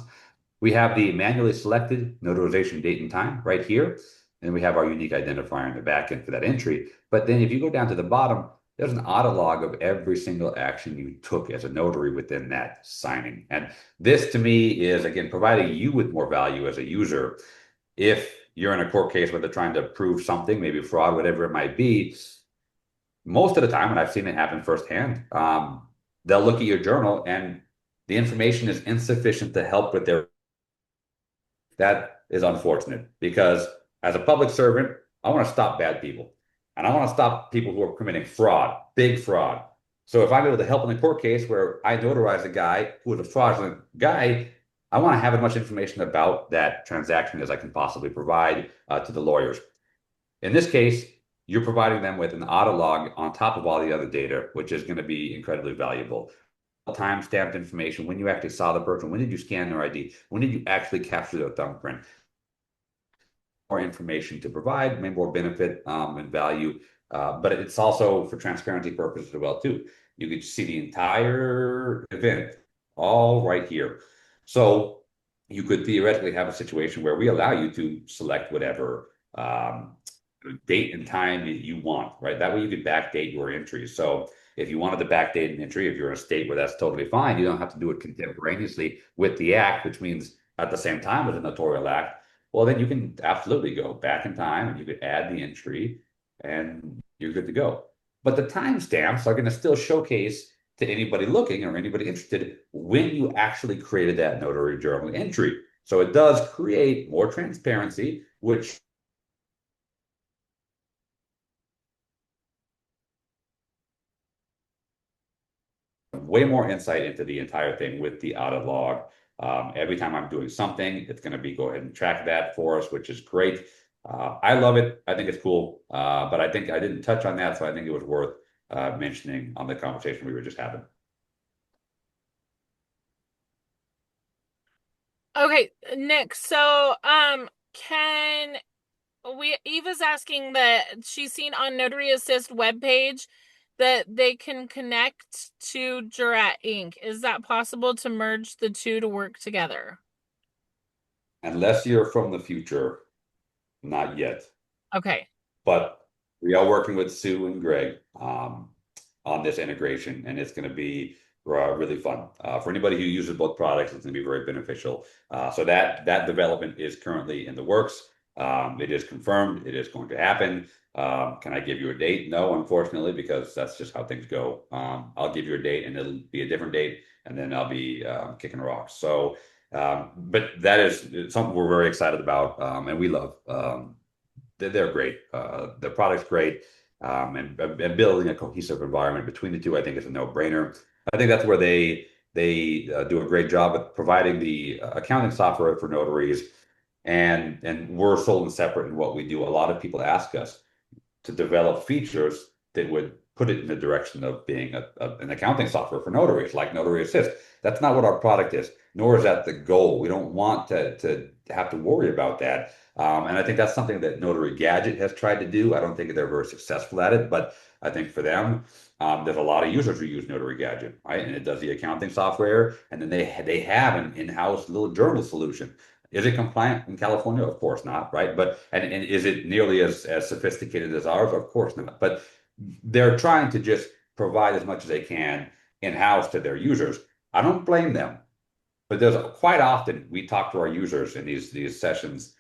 We have the manually selected notarization date and time right here. And we have our unique identifier in the back end for that entry. But then if you go down to the bottom, there's an auto log of every single action you took as a notary within that signing. And this to me is, again, providing you with more value as a user. If you're in a court case where they're trying to prove something, maybe fraud, whatever it might be, most of the time, and I've seen it happen firsthand, they'll look at your journal and the information is insufficient to help with their. That is unfortunate because as a public servant, I want to stop bad people and I want to stop people who are committing fraud, big fraud. So if I'm able to help in a court case where I notarize a guy who is a fraudulent guy, I want to have as much information about that transaction as I can possibly provide to the lawyers. In this case, you're providing them with an auto log on top of all the other data, which is going to be incredibly valuable. Time-stamped information, when you actually saw the person, when did you scan their ID, when did you actually capture their thumbprint? More information to provide, maybe more benefit and value, but it's also for transparency purposes as well too. You can see the entire event all right here. So you could theoretically have a situation where we allow you to select whatever date and time that you want, right? That way you could backdate your entries. So if you wanted to backdate an entry, if you're in a state where that's totally fine, you don't have to do it contemporaneously with the act, which means at the same time as a notarial act. Well, then you can absolutely go back in time and you could add the entry and you're good to go. But the timestamps are going to still showcase to anybody looking or anybody interested when you actually created that notary journal entry. So it does create more transparency, which way more insight into the entire thing with the audit log. Every time I'm doing something, it's going to be go ahead and track that for us, which is great. I love it. I think it's cool. But I think I didn't touch on that, so I think it was worth mentioning on the conversation we were just having. okay, Nick, so can Eva's asking that she's seen on Notary Assist webpage that they can connect to Jurat Inc. Is that possible to merge the two to work together? Unless you're from the future, not yet. Okay. But we are working with Sue and Greg on this integration, and it's going to be really fun. For anybody who uses both products, it's going to be very beneficial. So that development is currently in the works. It is confirmed. It is going to happen. Can I give you a date? No, unfortunately, because that's just how things go. I'll give you a date and it'll be a different date, and then I'll be kicking rocks. So, but that is something we're very excited about, and we love. They're great. The product's great. And building a cohesive environment between the two, I think, is a no-brainer. I think that's where they They do a great job at providing the accounting software for notaries, and we're sold and separate in what we do. A lot of people ask us to develop features that would put it in the direction of being an accounting software for notaries, like Notary Assist. That's not what our product is, nor is that the goal. We don't want to have to worry about that. And I think that's something that Notary Gadget has tried to do. I don't think they're very successful at it, but I think for them, there's a lot of users who use Notary Gadget, right? And it does the accounting software, and then they have an in-house little journal solution. Is it compliant in California? Of course not, right? But and is it nearly as sophisticated as ours? Of course not. But they're trying to just provide as much as they can in-house to their users. I don't blame them, but there's quite often we talk to our users in these sessions,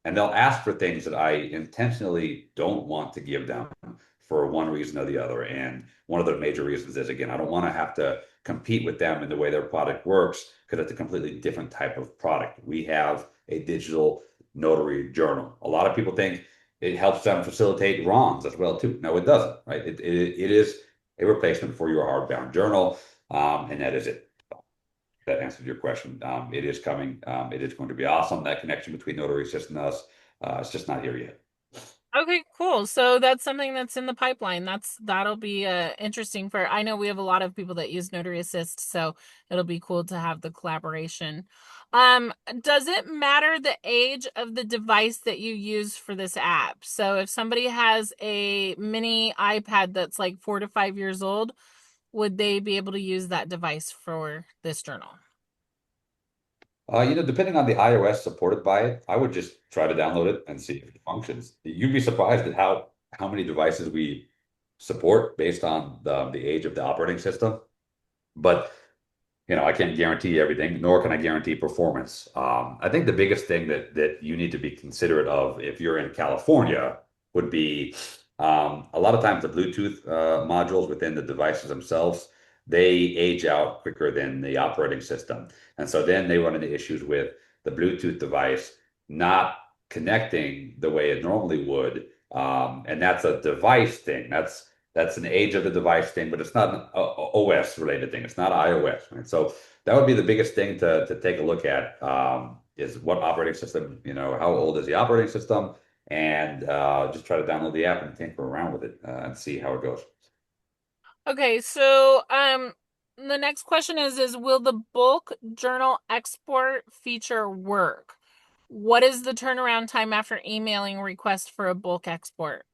and they'll ask for things that I intentionally don't want to give them for one reason or the other. And one of the major reasons is, again, I don't want to have to compete with them in the way their product works because it's a completely different type of product. We have a digital notary journal. A lot of people think it helps them facilitate RONs as well too. No, it doesn't, right? It is a replacement for your hardbound journal, and that is it. That answered your question. It is coming. It is going to be awesome. That connection between Notary Assist and us, it's just not here yet. Okay, cool. So that's something that's in the pipeline. That'll be interesting for, I know we have a lot of people that use Notary Assist, so it'll be cool to have the collaboration. Does it matter the age of the device that you use for this app? So if somebody has a mini iPad that's like 4 to 5 years old, would they be able to use that device for this journal? Depending on the iOS supported by it, I would just try to download it and see if it functions. You'd be surprised at how many devices we support based on the age of the operating system. But I can't guarantee everything, nor can I guarantee performance. I think the biggest thing that you need to be considerate of if you're in California would be a lot of times the Bluetooth modules within the devices themselves, they age out quicker than the operating system. And so then they run into issues with the Bluetooth device not connecting the way it normally would. And that's a device thing. That's an age of the device thing, but it's not an OS related thing. It's not iOS, right? So that would be the biggest thing to take a look at, is what operating system, how old is the operating system, and just try to download the app and tinker around with it and see how it goes. Okay, so the next question is will the bulk journal export feature work? What is the turnaround time after emailing request for a bulk export?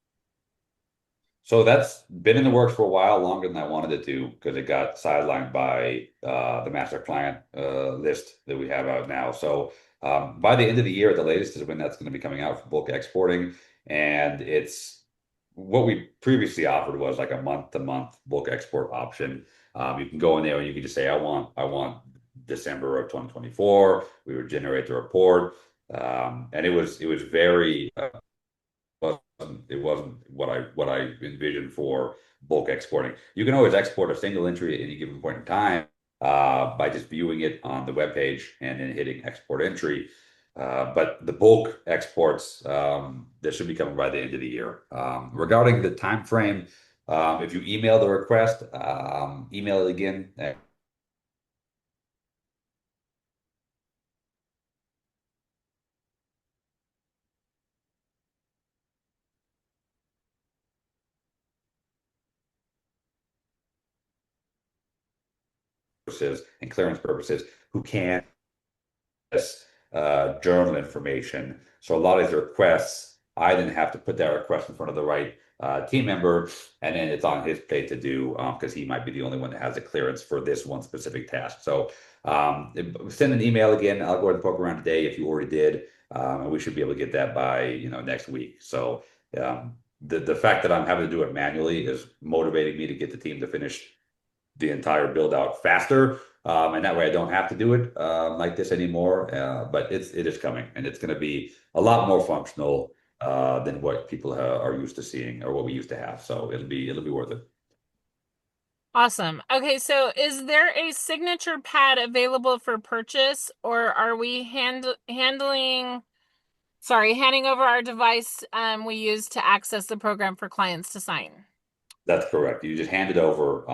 So that's been in the works for a while, longer than I wanted it to, because it got sidelined by the master client list that we have out now. So by the end of the year, at the latest, is when that's going to be coming out for bulk exporting. And it's what we previously offered was like a month-to-month bulk export option. You can go in there and you can just say, I want December of 2024. We would generate the report. And it was very it wasn't what I envisioned for bulk exporting. You can always export a single entry at any given point in time by just viewing it on the web page and then hitting export entry. But the bulk exports that should be coming by the end of the year. Regarding the time frame, if you email the request, email it again. Purposes and clearance purposes who can journal information. So a lot of these requests, I then have to put that request in front of the right team member, and then it's on his plate to do because he might be the only one that has a clearance for this one specific task. So send an email again. I'll go ahead and poke around today if you already did, and we should be able to get that by next week. So the fact that I'm having to do it manually is motivating me to get the team to finish the entire build out faster. And that way I don't have to do it like this anymore. But it is coming, and it's going to be a lot more functional than what people are used to seeing or what we used to have. So it'll be worth it. Awesome. Okay, so is there a signature pad available for purchase, or are we handing over our device we use to access the program for clients to sign? That's correct. You just hand it over.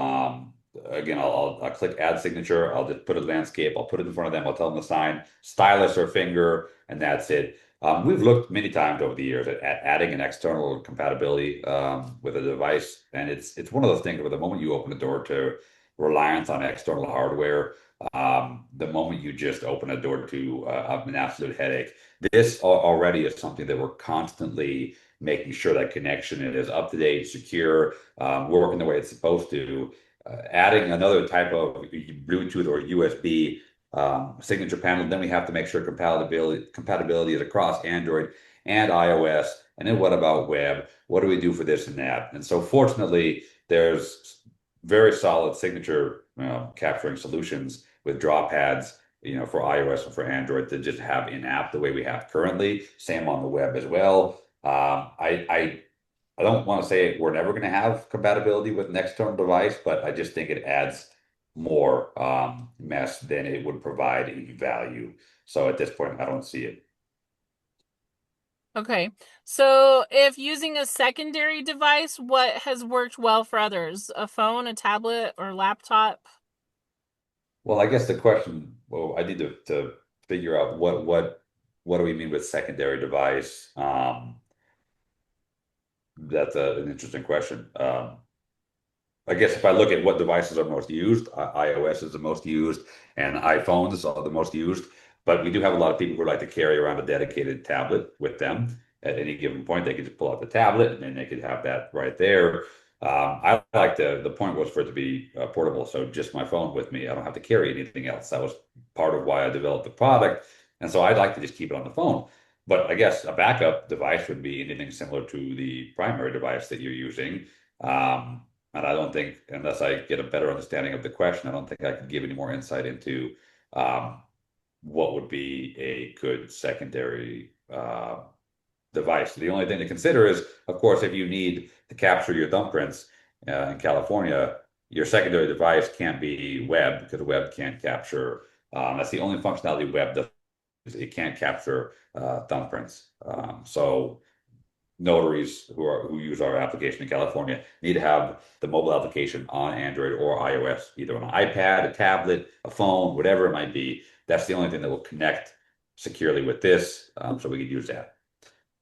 again, I'll click add signature. I'll just put a landscape. I'll put it in front of them. I'll tell them to sign stylus or finger, and that's it. We've looked many times over the years at adding an external compatibility with a device, and it's one of those things where the moment you open the door to reliance on external hardware, the moment you just open a door to an absolute headache. This already is something that we're constantly making sure that connection is up to date, secure, working the way it's supposed to. Adding another type of Bluetooth or USB signature panel, then we have to make sure compatibility is across Android and iOS. And then what about web? What do we do for this and that? And so fortunately, there's very solid signature capturing solutions with draw pads, for iOS and for Android to just have in-app the way we have currently. Same on the web as well. I don't want to say we're never going to have compatibility with an external device, but I just think it adds more mess than it would provide any value. So at this point, I don't see it. Okay. So if using a secondary device, what has worked well for others? A phone, a tablet, or laptop? Well, I guess the question, well, I need to figure out what do we mean with secondary device? That's an interesting question. I guess if I look at what devices are most used, iOS is the most used, and iPhones are the most used. But we do have a lot of people who like to carry around a dedicated tablet with them. At any given point, they could just pull out the tablet, and then they could have that right there. I like the point was for it to be portable, so just my phone with me. I don't have to carry anything else. That was part of why I developed the product, and so I'd like to just keep it on the phone. But I guess a backup device would be anything similar to the primary device that you're using. And I don't think, unless I get a better understanding of the question, I don't think I can give any more insight into what would be a good secondary device. The only thing to consider is, of course, if you need to capture your thumbprints in California, your secondary device can't be web because web can't capture. That's the only functionality web does. It can't capture thumbprints. So notaries who use our application in California need to have the mobile application on Android or iOS, either on an iPad, a tablet, a phone, whatever it might be. That's the only thing that will connect securely with this, so we could use that.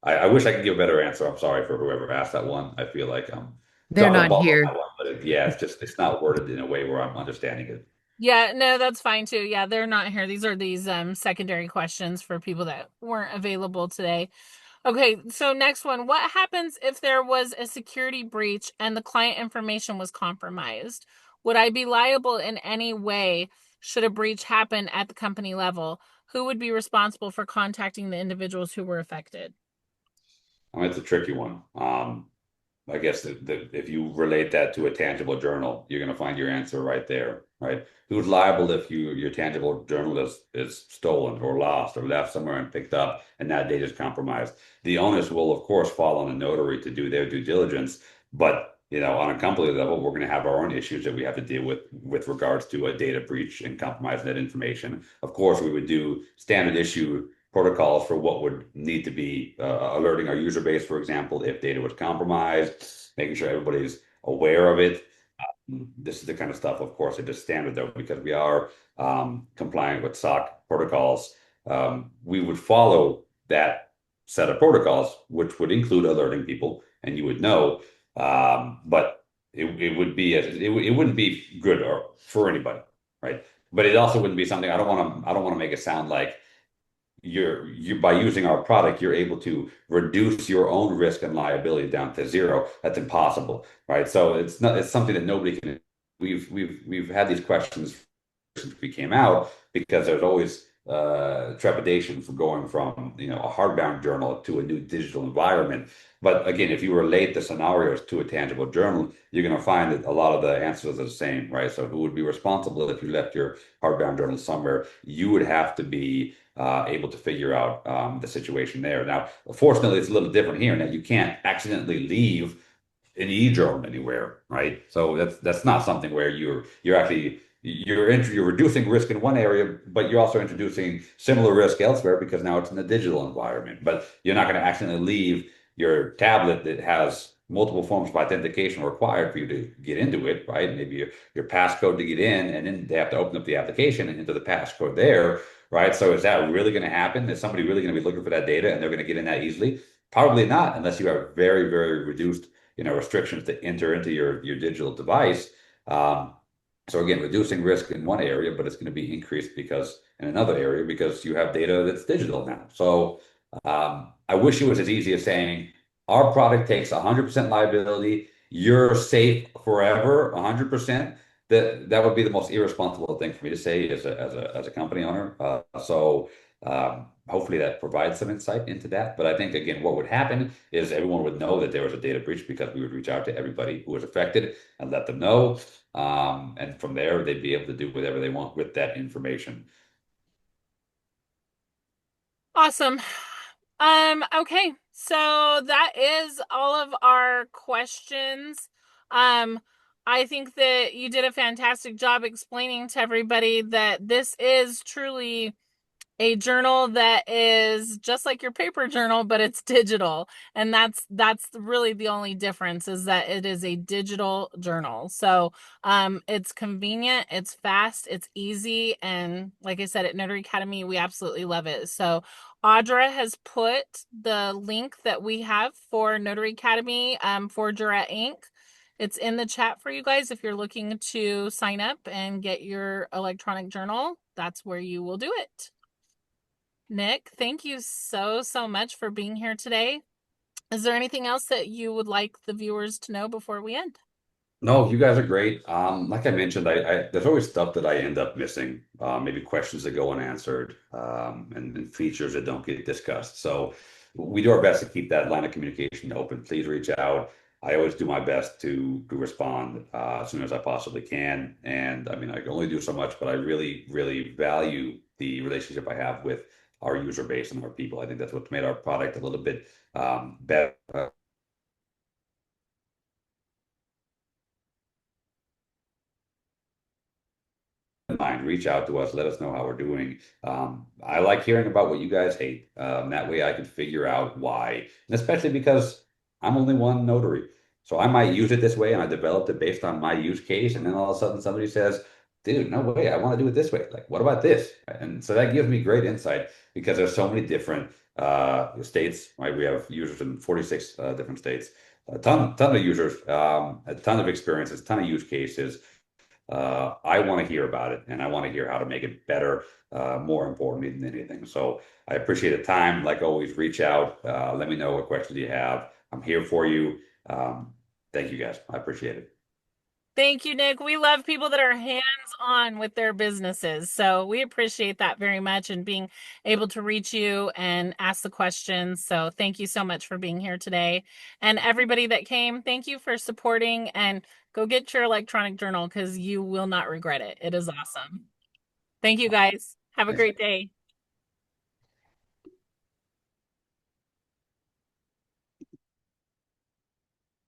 I wish I could give a better answer. I'm sorry for whoever asked that one. I feel like I'm They're dropping the not ball on here. that one, but yeah, it's not worded in a way where I'm understanding it. Yeah, no, that's fine too. Yeah, they're not here. These are these secondary questions for people that weren't available today. Okay, so next one. What happens if there was a security breach and the client information was compromised? Would I be liable in any way should a breach happen at the company level? Who would be responsible for contacting the individuals who were affected? I mean, it's a tricky one. I guess if you relate that to a tangible journal, you're going to find your answer right there, right? Who's liable if your tangible journal is stolen or lost or left somewhere and picked up and that data is compromised? The onus will, of course, fall on a notary to do their due diligence, but on a company level, we're going to have our own issues that we have to deal with regards to a data breach and compromising that information. Of course, we would do standard issue protocols for what would need to be alerting our user base, for example, if data was compromised, making sure everybody's aware of it. This is the kind of stuff, of course, it is standard though, because we are compliant with SOC protocols. We would follow that set of protocols, which would include alerting people, and you would know. But it would be it wouldn't be good for anybody, right? But it also wouldn't be something I don't want to make it sound like you by using our product, you're able to reduce your own risk and liability down to zero. That's impossible, right? So it's something that nobody can. We've had these questions since we came out because there's always trepidation for going from a hardbound journal to a new digital environment. But again, if you relate the scenarios to a tangible journal, you're going to find that a lot of the answers are the same, right? So who would be responsible if you left your hardbound journal somewhere? You would have to be able to figure out the situation there. Now, fortunately, it's a little different here in that you can't accidentally leave an eJournal anywhere, right? So that's not something where you're actually you're reducing risk in one area, but you're also introducing similar risk elsewhere because now it's in a digital environment. But you're not going to accidentally leave your tablet that has multiple forms of authentication required for you to get into it, right? Maybe your passcode to get in, and then they have to open up the application and enter the passcode there, right? So is that really going to happen? Is somebody really going to be looking for that data and they're going to get in that easily? Probably not, unless you have very, very reduced, restrictions to enter into your digital device. Um, so again, reducing risk in one area, but it's going to be increased because in another area because you have data that's digital now. So I wish it was as easy as saying our product takes 100% liability. You're safe forever, 100%. That would be the most irresponsible thing for me to say as a company owner. Hopefully that provides some insight into that. But I think again, what would happen is everyone would know that there was a data breach because we would reach out to everybody who was affected and let them know. And from there, they'd be able to do whatever they want with that information. Awesome. Okay, so that is all of our questions. I think that you did a fantastic job explaining to everybody that this is truly a journal that is just like your paper journal, but it's digital. And that's really the only difference, is that it is a digital journal. So it's convenient, it's fast, it's easy, and like I said, at Notary Academy, we absolutely love it. So Audra has put the link that we have for Notary Academy for Jurat Inc. It's in the chat for you guys. If you're looking to sign up and get your electronic journal, that's where you will do it. Nick, thank you so, so much for being here today. Is there anything else that you would like the viewers to know before we end? No, you guys are great. Like I mentioned, there's always stuff that I end up missing, maybe questions that go unanswered, and features that don't get discussed. So we do our best to keep that line of communication open. Please reach out. I always do my best to respond as soon as I possibly can. And I mean, I can only do so much, but I really, really value the relationship I have with our user base and our people. I think that's what's made our product a little bit better. Mind, reach out to us, let us know how we're doing. I like hearing about what you guys hate. That way I can figure out why. And especially because I'm only one notary. So I might use it this way and I developed it based on my use case. And then all of a sudden somebody says, dude, no way, I want to do it this way. Like, what about this? And so that gives me great insight because there's so many different states, right? We have users in 46 different states, ton of users, a ton of experiences, ton of use cases. I want to hear about it and I want to hear how to make it better, more importantly than anything. So I appreciate the time. Like always, reach out, let me know what questions you have. I'm here for you. Thank you guys. I appreciate it. Thank you, Nick. We love people that are hands-on with their businesses. So we appreciate that very much, and being able to reach you and ask the questions. So thank you so much for being here today. And everybody that came, thank you for supporting, and go get your electronic journal because you will not regret it. It is awesome. Thank you guys. Have a Thanks. great day.